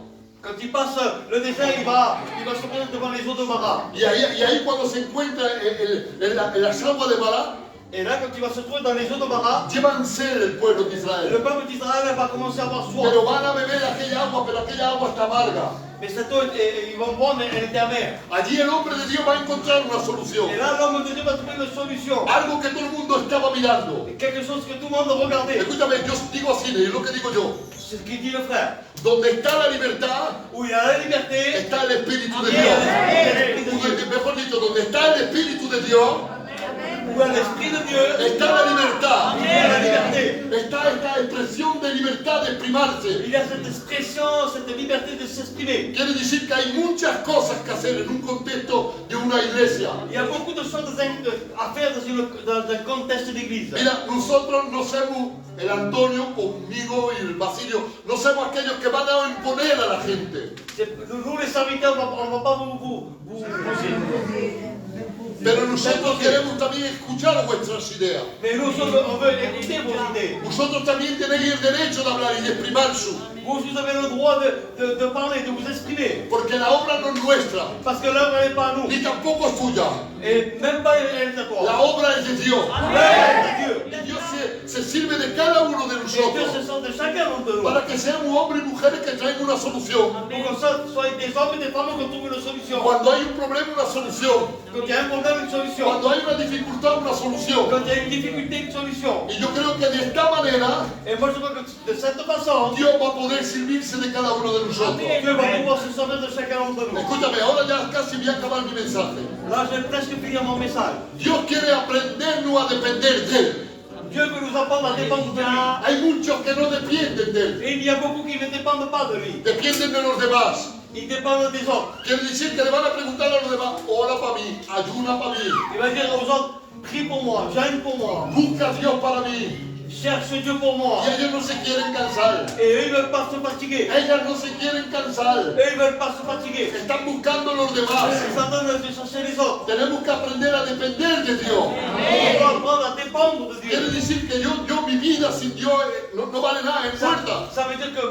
Quand il passe le désert, il va se mettre devant les eaux de Mara. Y ahí cuando se encuentra en las aguas de Mará, Et là, quand il va se trouver dans les eaux de Mara, llevan sed el pueblo de le Israel. peuple d'Israël va commencer à avoir soif. Pero van a beber aquella agua, pero aquella agua está amarga. Mais cette eau, ils vont boire, mais elle était amère. Allí el hombre de Dios va a encontrar una solución. Et là, l'homme de Dieu va trouver une solution. Algo que todo el mundo estaba mirando. Quelque chose que tout le monde regardait. Escúchame, yo digo así, es lo que digo yo. C'est ce qu'il dit le frère. Donde está la libertad, Où il y a la liberté, está el Espíritu de il y a Dios. l'Esprit de Dieu. Mejor dicho, donde está el Espíritu de Dios, Où il y a l'Esprit de Dieu, está la libertad. il y a la liberté. Está esta expresión de libertad de exprimarse. Il y a cette expression, cette liberté de s'exprimer. Quiere decir que hay muchas cosas que hacer en un contexto de una iglesia. Il y a beaucoup de choses à faire dans un contexte d'église. Mira, nosotros no somos, el Antonio conmigo y el Basilio, no somos aquellos que van a imponer a la gente. Nous, les serviteurs, on ne va pas vous pousser. Pero nosotros queremos también escuchar vuestras ideas. Mais nous, on veut écouter vos idées. Vosotros también tenéis el derecho de hablar y de exprimar su. Vous avez le droit de parler, de vous exprimer. Porque la obra no es nuestra, Parce que l'œuvre n'est pas à nous. ni tampoco es tuya. Et même pas elle est à toi. La obra es de Dios. L'œuvre est de Dieu. Y Dios se sirve de cada uno de Et Dieu nosotros se sent de chacun d'entre nous. para que seamos hombres y mujeres que traigan una solución. Pour que ça soit des hommes et des femmes qui trouvent une solution. Cuando hay un problema, una solución. Quand il y a un problème, une solution. Cuando hay una dificultad, una solución. Quand il y a une difficulté, une solution. Y yo creo que de esta manera Et moi, je crois que de cette façon, Dios va a poder servirse de cada uno de nosotros. Dieu va pouvoir se servir de chacun d'entre nous. Escúchame, ahora ya casi voy a acabar mi mensaje. Là, je vais presque finir mon message. Dios quiere aprendernos a depender de Él. Dieu veut nous apprendre à dépendre de lui. Hay muchos que no dependen de Él, Et il y a beaucoup qui ne dépendent pas de lui. dependen de los demás. Ils dépendent des autres. Quiere decir que le van a preguntar a los demás, ora para mí, ayuna para mí, Il va dire aux autres, prie pour moi, jeûne pour moi, busca a Dios para mí. cherche Dieu pour moi. Y ellos no se quieren cansar. Et eux, ils ne veulent pas se fatiguer. Ellas no se quieren cansar. Eux, ils ne veulent pas se fatiguer. Están buscando los demás. Ils s'attendent de chercher les autres. Tenemos que aprender a depender de Dios. On doit apprendre à dépendre de Dieu. Quiere decir que yo mi vida sin Dios no vale nada, es muerta. Ça veut dire que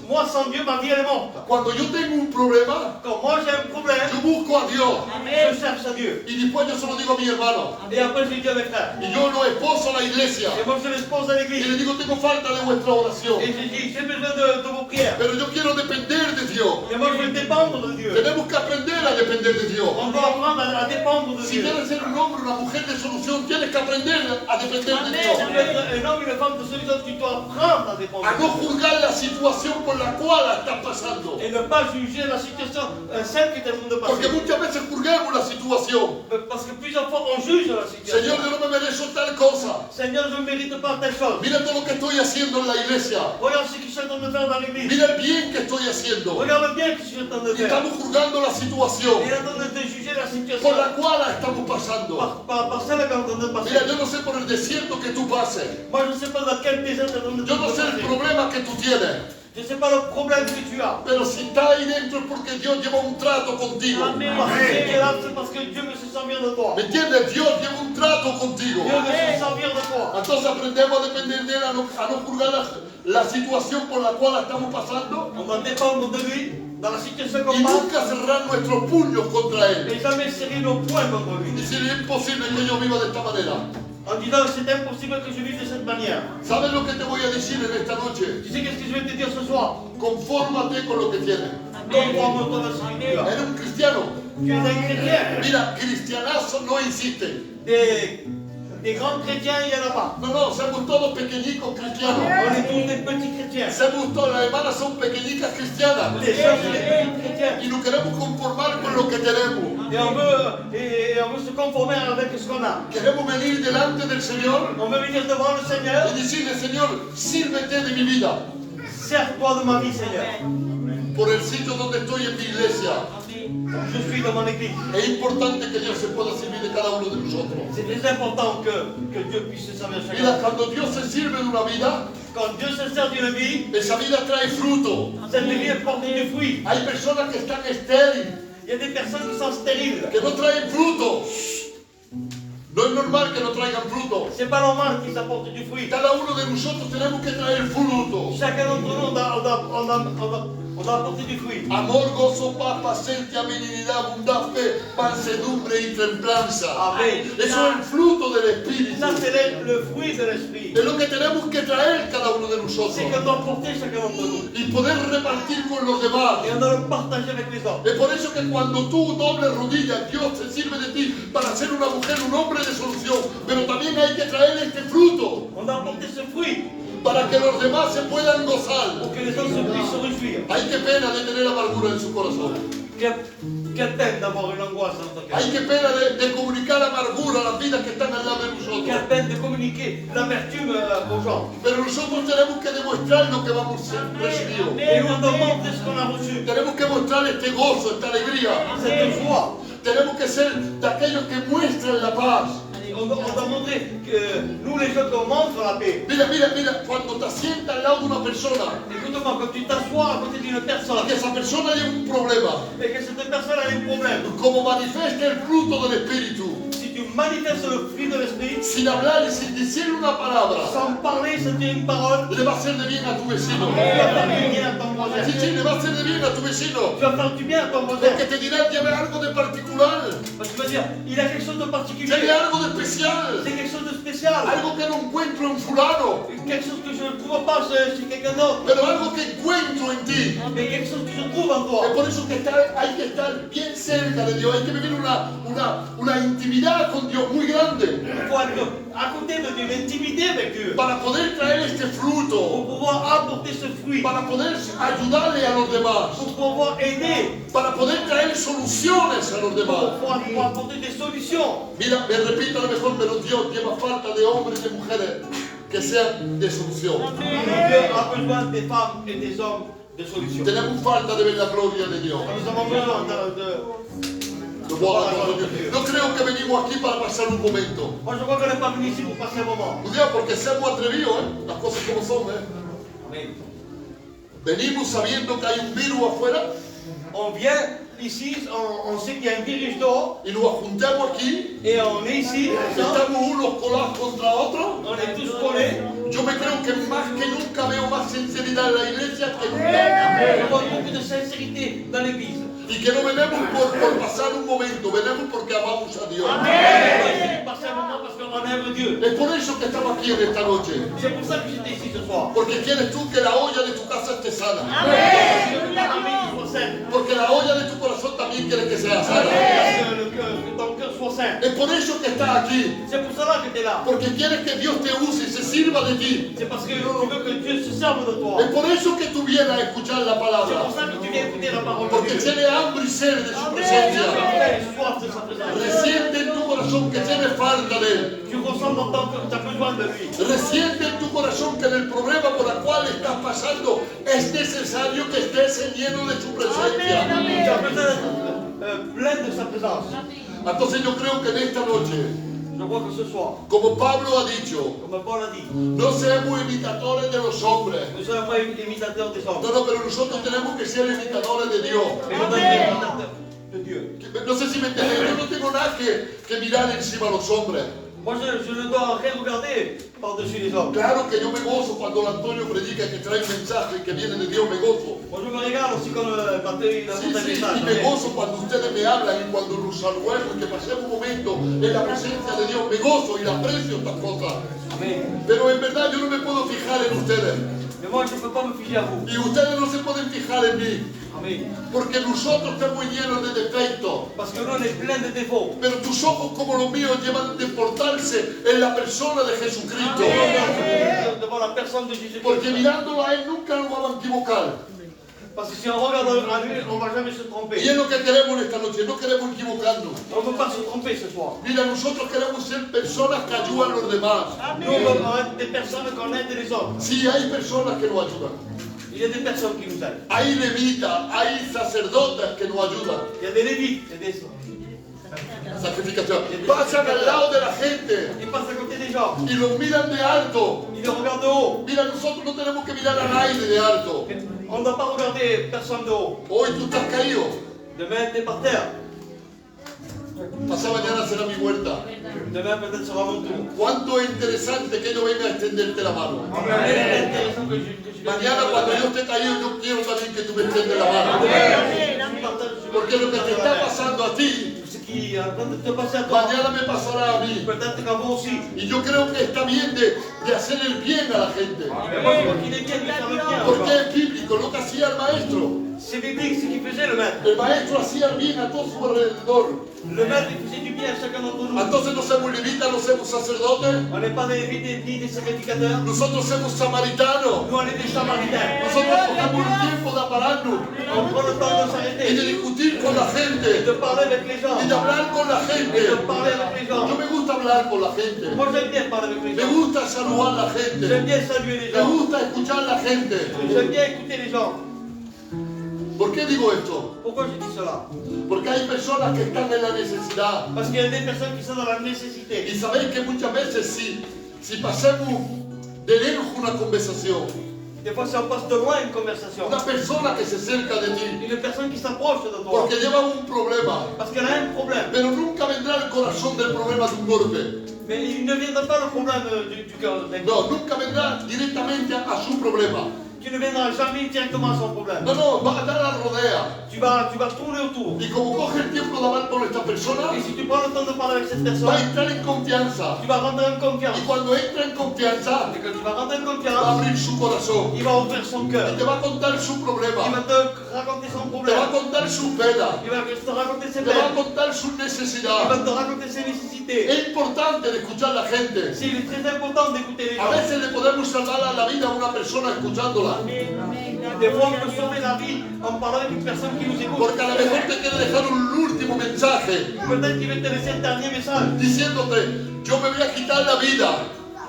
moi sans Dieu, ma vie elle est morte. Cuando yo tengo un problema, Quand moi j'ai un problème, yo busco a Dios. je cherche à Dieu. Y después yo se lo digo a mi hermano. Et après je dis à mes frères. Y yo lo esposo a la iglesia. Et moi je l'expose à Y l'église. le digo, tengo falta de vuestra oración. Et je dis, j'ai besoin de vos prières. Pero yo quiero depender de Dios. Et moi je veux dépendre de Dieu. Tenemos que aprender a depender de Dios. On doit apprendre à dépendre de Si Dieu. quieres ser un hombre, una mujer de solución, tienes que aprender a depender de Si Dios. tu veux être un homme, une femme de solution, tu dois apprendre à dépendre A de no Dieu. juzgar la situación por la cual estás pasando. Et ne pas juger la situation, celle qui est en train de Porque passer. muchas veces juzgamos la situación. Parce que plusieurs fois on juge la situation. Señor, yo no me merezco tal cosa. Seigneur, je ne mérite pas telle chose. Mira todo lo que estoy haciendo en la iglesia. Regarde ce que je suis en train de faire dans l'église. Mira el bien que estoy haciendo. Regarde bien ce que je suis en train de Y faire. estamos juzgando la situación Il est en train de juger la situation por la cual estamos pasando. par celle qui est en train de passer. Mira, yo no sé por el desierto que tú pases. Moi, je ne sais pas dans quel désert tu es en train de Yo no sé el passer. problema que tú tienes. Je ne sais pas le problème que tu as. Pero si está ahí dentro es porque Dios lleva un trato contigo. Parce que tu es là, c'est parce que Dieu veut se servir de toi. ¿Me entiendes? Dios lleva un trato contigo. Dieu veut se servir de toi. Entonces aprendemos a depender de Él, a no juzgar la situación por la cual estamos pasando. On doit dépendre de lui dans la situation Y qu'on passe nunca cerrar nuestros puños contra Él. et jamais serrer nos poings contre lui. Decir, es imposible que yo viva de esta manera. En disant c'est impossible que je vive de cette manière. ¿Sabes lo que te voy a decir en esta noche? Tu sais qu'est-ce que je vais te dire ce soir? Confórmate con lo que tienes. Conforme-toi à ce que tu as. Eres un cristiano. Tu es un chrétien. Mira, cristianazo no existe. Des grands chrétiens, il n'y en a pas. No, no, somos todos pequeñicos cristianos. On est tous des petits chrétiens. Somos todas, las hermanas son pequeñicas cristianas. Les gens, c'est des petits chrétiens. Y nos queremos conformar con lo que tenemos. Et on veut se conformer avec ce qu'on a. Queremos venir delante del Señor On veut venir devant le Seigneur. y decirle, Señor, sírvete de mi vida. Sers-toi de ma vie, Seigneur. Por el sitio donde estoy en mi iglesia. Je suis dans mon église. Es importante que Dios se pueda servir de cada uno de nosotros. C'est très important que Dieu puisse se servir de chacun. Mira, cuando Dios se sirve de una vida, Quand Dieu se sert d'une vie, esa vida trae fruto. cette vie porte du fruit. Hay personas que están estériles, Il y a des personnes qui sont stériles. que no traen fruto. No es normal que no traigan fruto. C'est pas normal qu'ils apportent du fruit. Cada uno de nosotros tenemos que traer fruto. Chacun d'entre nous, on doit On doit apporter du fruit. Amor, gozo, paz, paciencia, benignidad, bondad, fe, mansedumbre y templanza. Amén. Eso es el fruto del Espíritu. Ça, c'est le fruit de l'esprit. Es lo que tenemos que traer cada uno de nosotros. C'est qu'on doit porter chacun d'entre nous. Y poder repartir con los demás. Et on doit le partager avec les autres. Es por eso que cuando tú dobles rodillas, Dios se sirve de ti para ser una mujer, un hombre de solución. Pero también hay que traer este fruto On doit apporter ce fruit para que los demás se puedan gozar. pour que les autres puissent se réjouir. Hay que pena de tener amargura en su corazón. Quelle peine d'avoir une angoisse dans ton cœur. Hay que pena de comunicar amargura a las vidas que están al lado de nosotros. Quelle peine de communiquer l'amertume aux gens. Pero nosotros tenemos que demostrar lo que vamos a recibir. Et nous, on doit montrer ce qu'on a reçu. Tenemos que mostrar este gozo, esta alegría. Cette joie. Tenemos que ser de aquellos que muestran la paz. On doit montrer que nous, les gens, qu'on montre la paix. Mira, mira, mira, cuando te sientas al lado de una persona Écoute-moi, quand tu t'assois à côté d'une personne y que esa persona tiene un problema, et que cette personne a un problème, como manifiesta el fruto del Espíritu, si tu manifestes le fruit de l'esprit, sin hablar y sin decir una palabra, sans parler, sans dire une parole, le va a hacer de bien a tu vecino. tu vas faire du bien à ton voisin. Sí, sí, le va a hacer de bien a tu vecino. Tu vas faire du bien à ton voisin. Porque te dirá, tiene algo de particular, Parce que tu vas dire, il a quelque chose de particulier. tiene algo de especial, C'est quelque chose de spécial. algo que no encuentro en fulano, Quelque chose que je ne trouve pas chez quelqu'un d'autre. pero algo que encuentro en ti. Mais quelque chose que je trouve en toi. Es por eso que hay que estar bien cerca de Dios, hay que vivir una intimidad con Dios muy grande Il faut être à côté de Dieu, l'intimité avec Dieu. para poder traer este fruto, Pour pouvoir apporter ce fruit. para poder ayudarle a los demás, Pour pouvoir aider. para poder traer soluciones a los demás. Pour apporter des solutions. Mira, me repito a lo mejor, pero Dios lleva falta de hombres y de mujeres que sean de solución. Dieu a besoin des femmes et des hommes de solutions. Tenemos falta de ver la gloria de Dios. Nous avons besoin De voir la gloria de Dios. No creo que venimos aquí para pasar un momento. Moi, je crois qu'on n'est pas venu ici pour passer un moment. Un día porque seamos atrevidos, las cosas como son. Mais Venimos sabiendo que hay un virus afuera on vient ici, on sait qu'il y a un virus dehors, y nos juntamos aquí, et on est ici, ensemble, estamos unos colados contra otros. on est tous collés. Yo me creo que más que nunca veo más sinceridad en la iglesia que Je nunca. vois beaucoup de sincérité dans l'église. Y que no venimos por pasar un momento, venimos porque amamos a Dios. On est passer un moment parce qu'on aime Dieu. Es por eso que estamos aquí en esta noche. C'est pour ça que j'étais ici ce soir. Porque quieres tú que la olla de tu casa esté sana. Je veux que ta famille soit saine. Porque la olla de tu corazón también quiere que sea sana. Que ton cœur soit sain. Es por eso que estás aquí. C'est pour cela que tu es là. Porque quieres que Dios te use y se sirva de ti. C'est parce que tu veux que Dieu se serve de toi. Es por eso que tú vienes a escuchar la C'est palabra. pour ça que tu viens écouter la parole de Porque Dieu. tienes hambre y sed de su Tu presencia. as soif de sa présence. Resiente en tu corazón que tienes falta de Él. Tu ressens dans ton cœur que tu as besoin de lui. Resiente en tu corazón que en el problema por el cual estás pasando es necesario que estés lleno de su presencia. Tu as besoin d'être plein de sa présence. Entonces yo creo que en esta noche, Je crois que ce soir, como Pablo ha dicho, comme Paul a dit, no seamos imitadores de los hombres. nous ne sommes pas imitateurs des hommes. No, pero nosotros tenemos que ser imitadores de Dios. Mais nous sommes imitateurs de Dieu. No sé si me entienden, yo no tengo nada que mirar encima a los hombres. Moi, je ne dois rien regarder par-dessus les hommes. Claro que yo me gozo cuando el Antonio predica que trae un mensaje que viene de Dios, me gozo. Moi, je me regarde aussi comme Mathieu, il a Sí, monté un sí, message. y me gozo cuando ustedes me hablan y cuando nos saludamos y que pasemos un momento en la presencia de Dios, me gozo y aprecio estas cosas. Amén. Pero en verdad yo no me puedo fijar en ustedes Mais moi, je ne peux pas me figer à vous. y ustedes no se pueden fijar en mí, Amén. porque nosotros estamos llenos de defectos. Parce que nous, on est plein de défauts. Pero tus ojos como los míos llevan de portarse en la persona de Jesucristo. Devant la personne de Jésus-Christ. Porque mirándolo a Él nunca nos vamos a equivocar. Parce que si on regarde à lui, on ne va jamais se tromper. Y es lo que queremos esta noche, no queremos equivocarnos. On ne peut pas se tromper ce soir. Mira, nosotros queremos ser personas que ayudan a los demás. Nous, on va être des personnes qu'on aide les autres. Sí, hay personas que nos ayudan. Il y a des personnes qui nous aident. Hay levitas, hay sacerdotes que nos ayudan. Il y a des lévites, il y a des... Sacrificación. Pasan al lado de la gente Ils passent à côté des gens. y los miran de alto. Ils les regardent de haut. Mira, nosotros no tenemos que mirar al aire de alto. On ne doit pas regarder personne de haut. Hoy tú estás caído. Demain, tu es par terre. Pasado mañana será mi vuelta. Demain peut-être sera mon tour. Cuánto es interesante que yo venga a extenderte la mano. C'est intéressant que je Mañana cuando yo esté caído, yo quiero también que tú me extiendes la mano. Porque lo que te está pasando a ti, Ce qui est en train de te passer à toi, mañana me pasará a mí. peut-être qu'à vous aussi. Y yo creo que está bien de hacer el bien a la gente. Mais moi je crois qu'il est bien de faire le bien. Porque es bíblico lo que hacía el maestro. C'est biblique ce qu'il faisait le maître. El maestro hacía el bien a todo su alrededor. Le maître il faisait du bien à chacun d'entre nous. Entonces no somos levitas, no somos sacerdotes. On n'est pas des lévites ni des sacrificateurs. Nosotros somos samaritanos. Nous on est des samaritains. Nosotros tomamos el tiempo de pararnos On prend le temps de y de s'arrêter, discutir con la et gente de parler avec les gens, y de hablar con la et gente. de parler avec les gens. Yo me gusta hablar con la gente. Moi j'aime bien parler avec les Me gens. gusta saludar a la J'aime gente. bien saluer les Me gens. gusta escuchar a la gente. J'aime bien écouter les gens. ¿Por qué digo esto? Pourquoi je dis cela? Porque hay personas que están en la necesidad. Parce qu'il y a des personnes qui sont dans la nécessité. Y sabéis que muchas veces si pasamos de lejos una conversación, Des fois, si on passe de loin une conversation, una persona que se acerca de ti une personne qui s'approche de toi, porque lleva un problema, parce qu'elle a un problème, pero nunca vendrá el corazón del problema de un golpe. mais il ne viendra pas le problème du cœur d'un No, nunca vendrá directamente a su problema. Tu ne viendras jamais directement à son problème. No, no, va a dar la rodea. Tu vas tourner autour. Y como coge el tiempo de hablar con esta persona, Et si tu prends le temps de parler avec cette va a personne, entrar en confianza. tu vas rentrer en confiance. Y cuando entra en confianza, Et quand tu vas rentrer en va a confiance, abrir su corazón. il va ouvrir son cœur. Y te va a contar su Il problema. va te raconter son Te va problème. a contar su pena. Il va te raconter ses Te va a peines. contar su Il va necesidad. te raconter ses nécessités. Es importante de escuchar a la gente. C'est très important d'écouter les A gens. veces le podemos salvar la vida a una persona escuchándola. Des fois, on peut sauver la vie en parlant avec une personne qui nous écoute. Porque a lo mejor te quiere dejar un último mensaje Peut-être qu'il va te laisser un dernier message diciéndote, yo me voy a quitar la vida.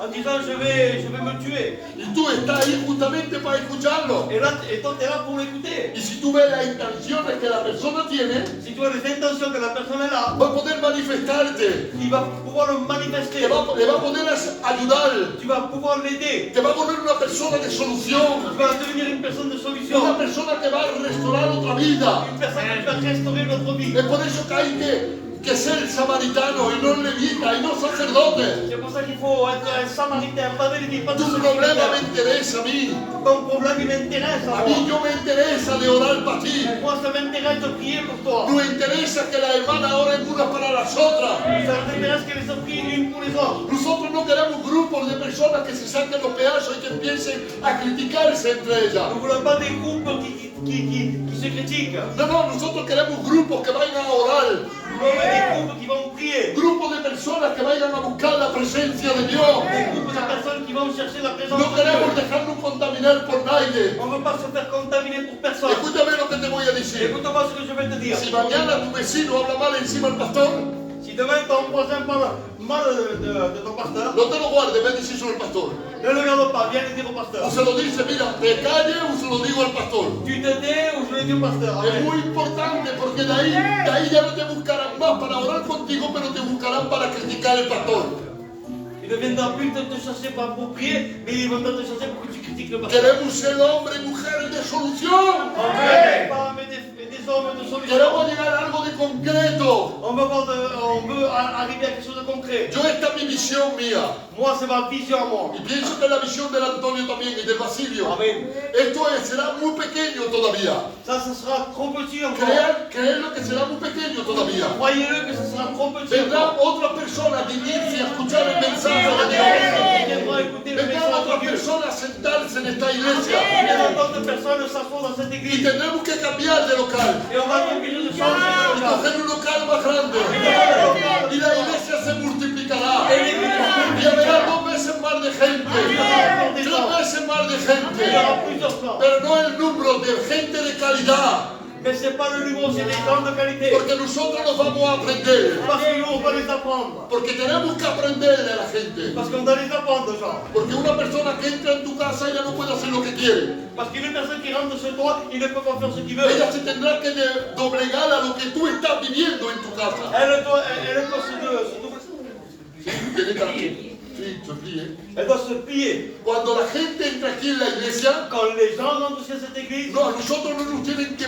en disant je vais me tuer. Y tú estás ahí justamente para escucharlo. Et là, et toi, tu es là pour l'écouter. Y si tú ves las intenciones que la persona tiene, Si tu as les intentions que la personne est là, va a poder manifestarte. il va pouvoir le manifester. Le va a poder ayudar. Tu vas pouvoir l'aider. Te va a poner una persona de solución. Tu vas devenir une personne de solution. Una persona que va a restaurar otra vida. Une personne qui va restaurer notre vie. Es por eso que hay que ser samaritano y no levita y no sacerdote. C'est pour ça qu'il faut être un samaritain, pas de lévite, pas de Tu problema me sacrificateur. interesa a mí. Ton problème, il m'intéresse à A mí moi. yo me interesa de orar para ti. Moi, ça m'intéresse de prier pour toi. Nos interesa que las hermanas oren unas para las otras. Ça m'intéresse que les hommes prient l'une pour les autres. Nosotros no queremos grupos de personas que se saquen los pedazos y que empiecen a criticarse entre ellas. Nous ne voulons pas des groupes qui se critiquent. No, no, nosotros queremos grupos que vayan a orar. Nous voulons des groupes qui vont prier. Grupos de personas que vayan a buscar la presencia de Dios. Des groupes de personnes qui vont chercher la présence No de queremos Dieu. dejarnos contaminar por nadie. On ne veut pas se faire contaminer pour personne. Escúchame lo que te voy a decir. Écoute-moi ce que je vais te dire. Si mañana tu vecino habla mal encima del pastor, Si demain ton voisin parle mal de ton pasteur, no te lo guardes, ve a decírselo al pastor. ne le regarde pas, viens le dire au pasteur. O se lo dice, mira, te calle o se lo digo al pastor. Tu te tais ou je le dis au pasteur. Es Amen. muy importante porque de ahí ya no te buscarán más para orar contigo, pero te buscarán para criticar al pastor. Il ne viendra plus te chercher pas pour prier, mais il viendra te chercher pour que tu critiques le pasteur. Queremos ser hombres y mujeres de solución. On veut des femmes et des hommes de solution. Queremos llegar a algo de concreto. On veut arriver à quelque chose de concret. Yo esta es mi visión mía. Moi, c'est ma vision à moi. Y pienso que es la visión del Antonio también y del Basilio. Amen. Esto será muy pequeño todavía. Ça sera trop petit encore. Creerlo que será muy pequeño todavía. Croyez-le que ce sera trop petit Vendrán encore. otras personas a dignirse a escuchar el mensaje Il y aura de des Dios. personnes qui viendront écouter le Vendrán message otras de Dieu. personas a sentarse en esta iglesia. Il y a d'autres personnes s'asseoir dans cette Y église. tendremos que cambiar de local. Et on va être obligé de changer de Y local. coger un local más grande. Y la iglesia se multiplicará. Y habrá 2 veces más de gente. 3 veces más de Il y gente. aura plusieurs plans. Pero no el número de gente de calidad. Mais ce n'est pas le numéro, c'est des gens de qualité. Porque nosotros nos vamos a aprender. Parce que nous, on va les apprendre. Porque tenemos que aprenderle a la gente. Parce qu'on doit les apprendre, gens. Porque una persona que entra en tu casa, ella no puede hacer lo que quiere. Parce qu'une personne qui rentre chez toi, il ne peut pas faire ce qu'il veut. Ella se tendrá que doblegar a lo que tú estás viviendo en tu casa. Elle doit se Tiene que sí, se plie. Elle doit se plier. Cuando la gente entra aquí en la iglesia, Quand les gens rentrent chez cette église, no, a nosotros no nos tienen que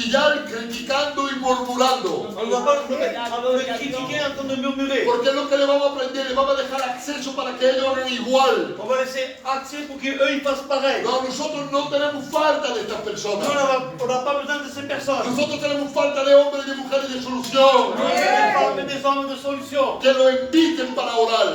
pillar criticando y murmurando. On ne doit pas le critiquer en train de murmurer. Porque es lo que le vamos a aprender, le vamos a dejar acceso para que ellos hagan igual. On va laisser accès pour qu'eux ils fassent pareil. No, nosotros no tenemos falta de estas Nous, personas. on n'a pas besoin de ces personnes. Nosotros tenemos falta de hombres y de mujeres de solución. Nous, on ne parle que des hommes de solution. Que lo inviten para orar.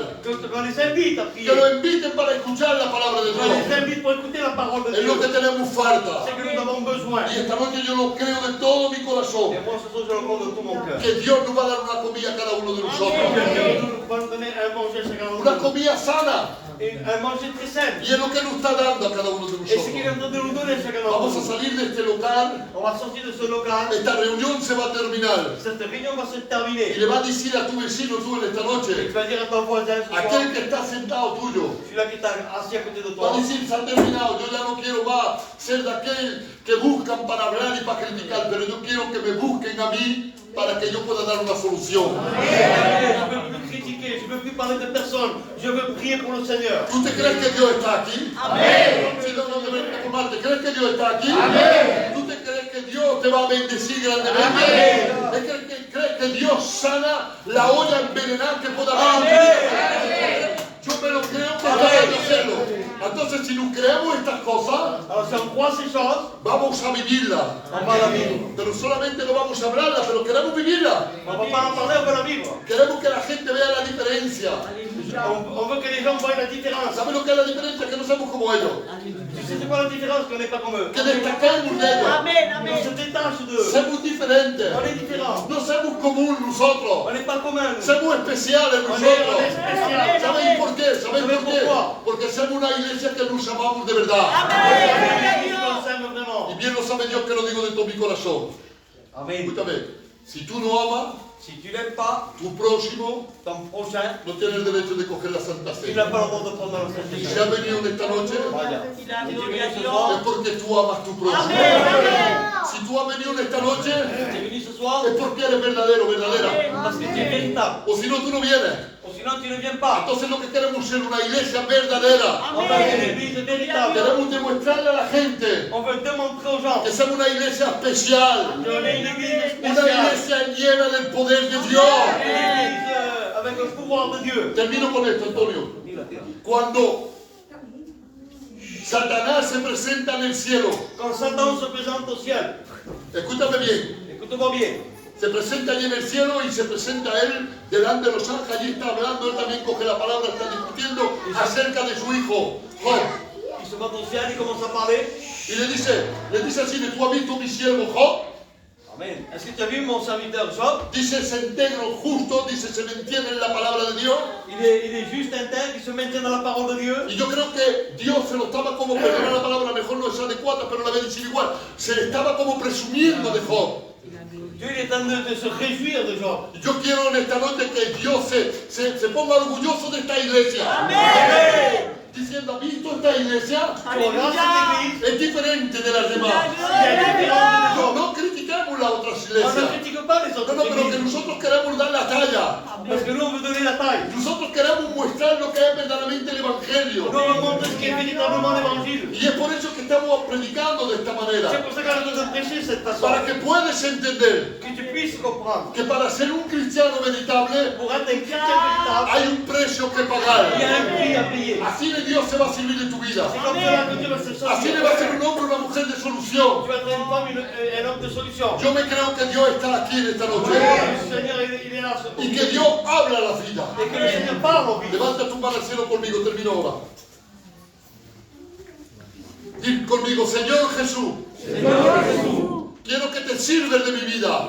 On les invite à prier. Que lo inviten para escuchar la palabra de On les Dios. invite pour écouter la parole de Es Dieu. lo que tenemos falta. C'est que nous avons besoin. Y esta noche yo lo creo de todo mi corazón. Et moi, ce soir, je le crois de tout mon cœur. Que Dios nos va a dar una comida a cada uno de nosotros. Dieu va nous donner un manger chacun d'entre Una nous. comida sana. Et un manger très sain. Y es lo que nos está dando a cada uno de Et ce qu'il est en nosotros. train de nous donner chacun d'entre Vamos a nous. salir de este local. On va sortir de ce local. Esta reunión se va a terminar. Cette réunion va se Y terminer. le va a decir a tu vecino tú en esta Et tu noche, vas dire à ton voisin ce soir, aquel que está sentado tuyo, celui-là qui est assis à côté de va toi, a decir, se ha terminado, yo ya no quiero más ser de aquel que buscan para hablar y para criticar, pero yo quiero que me busquen a mí para que yo pueda dar una solución. je ne veux plus critiquer, je ne veux plus parler de personne, je veux prier pour le Seigneur. ¿Tú te crees que Dios está aquí? Amén. Si no, no debes preocuparte. ¿Crees que Dios está aquí? Amén. ¿Tú te crees que Dios te va a bendecir grandemente? ¿Crees que Dios sana la olla envenenada que pueda haber? Yo me lo creo que es capaz de hacerlo. Entonces, si nos creemos estas cosas, Alors si on croit ces choses, vamos a vivirla. on va la vivre. Pero solamente no vamos a hablarla, pero queremos vivirla. On ne va pas en parler, on va la vivre. Queremos que la gente vea la diferencia. On veut que les gens voient la différence. ¿Sabes lo que es la diferencia? Que no somos como ellos. Tu sais c'est quoi la différence qu'on n'est pas comme eux? Que destaquemos de ellos. Amen, On amen. se détache d'eux. Somos diferentes. On est différents. No somos comunes nosotros. On n'est pas communs. Somos especiales On nosotros. est spécial. ¿Sabéis por qué? ¿Sabéis por qué? pourquoi? Porque somos una iglesia que nos amamos de verdad. On s'aime vraiment. Y bien lo sabe Dios que lo digo de todo mi corazón. Amen. Escúchame, si tú no amas, Si tu n'aimes pas tu próximo ton prochain, no tiene el derecho de coger la Santa il n'a Cena. pas le droit de prendre la Sainte Y si Cena. has venido en esta noche, Vaya. Y la Si tu gloria viens a ce Dios. soir, es porque tú amas tu próximo. Si tú has venido en esta noche, tu es venu ce soir es porque eres verdadero, verdadera. parce que tu es véritable. O si no, tú no vienes. Ou sinon tu ne viens pas. Entonces lo que queremos es ser una iglesia verdadera. On va être une église véritable. Queremos demostrarle a la gente On veut démontrer aux gens que somos una iglesia especial. qu'on est une église Una spéciale. iglesia llena del poder de Dios. Une église avec le pouvoir de Dieu. Termino con esto, Antonio. Cuando Satanás se presenta en el cielo, Quand Satan se présente au ciel, escúchame bien, écoute-moi bien, se presenta allí en el cielo y se presenta él delante de los ángeles, allí está hablando, él también coge la palabra, está discutiendo acerca de su hijo, Job. il se monte au ciel, il commence à parler. Y le dice así, ¿tú has visto mi siervo Job? Amen. Est-ce que tu as vu mon serviteur Job? Dice, se integro justo, dice, se mantiene en la palabra de Dios. Il est juste intègre, il se maintient dans la parole de Dieu. Y yo creo que Dios se lo estaba como, perdona la palabra, mejor no es adecuada, pero la voy a decir igual, se estaba como presumiendo de Job. Dieu il est en train de se réjouir de Job. Yo quiero en esta noche que Dios se ponga orgulloso de esta iglesia. Amen. Diciendo, ¿ha visto esta iglesia? Tu regardes cette église, Es diferente de las demás. il est différent de Job. No criticamos las otras On ne iglesias. critique pas les No, autres no, pero que églises. nosotros queremos dar la talla. Parce que nous on veut donner la taille. Nosotros queremos mostrar lo que es verdaderamente el Evangelio. Nous on montre ce qui est véritablement l'évangile. Y es por eso que estamos predicando de esta C'est manera. pour ça qu'on est en train de prêcher de cette façon. Para que puedas entender Que tu puisses comprendre. que para ser un cristiano veritable Pour être un chrétien véritable, hay un precio que il y pagar. a un prix à payer. Así de Dios se va a servir de tu vida. C'est comme cela que Dieu va se Así le sortir. va a ser un hombre o una mujer de solución. Tu vas être une femme, un homme de solution. Yo me creo que Dios está aquí en esta noche Le Seigneur, il est là. y que Dios habla a la vida. Et que le Seigneur parle aux vies. Levanta tu mano al cielo conmigo, termino ahora. Di conmigo, Señor Jesús, quiero que te sirves de mi vida.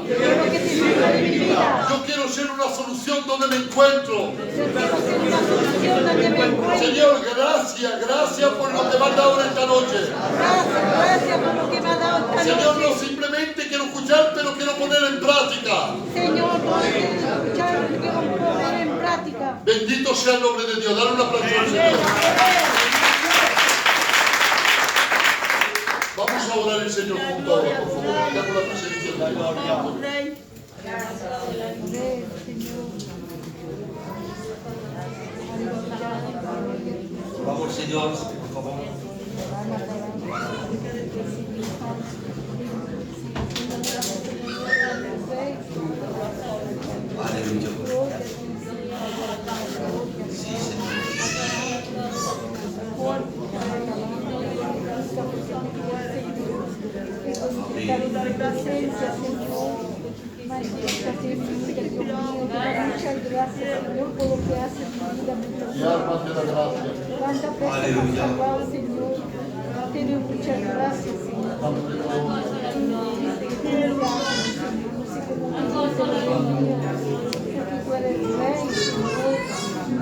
Yo quiero ser una solución donde me encuentro. Señor, gracias por lo que me has dado en esta noche. Gracias por lo que me ha dado esta Señor, noche. no simplemente quiero escuchar, pero quiero poner en práctica. Señor, no quiero escuchar, lo quiero poner en práctica. Bendito sea el nombre de Dios. Dale un aplauso al Señor. Vamos a orar el Señor juntos ahora, por favor. Damos la presencia de Dios. Rey. Vamos, Señor, por favor. quero dar paciência, Senhor. Mas Deus, para ter vida, Deus mío, te doy muchas gracias, Señor, por lo que haces en mi vida, mi Y Dios. ármate la gracia. Cuántas veces has salvado, Señor. Te doy muchas gracias, Señor. Te doy gracias, Señor. No sé cómo decirte, Dios mío, porque tú eres rey, Señor.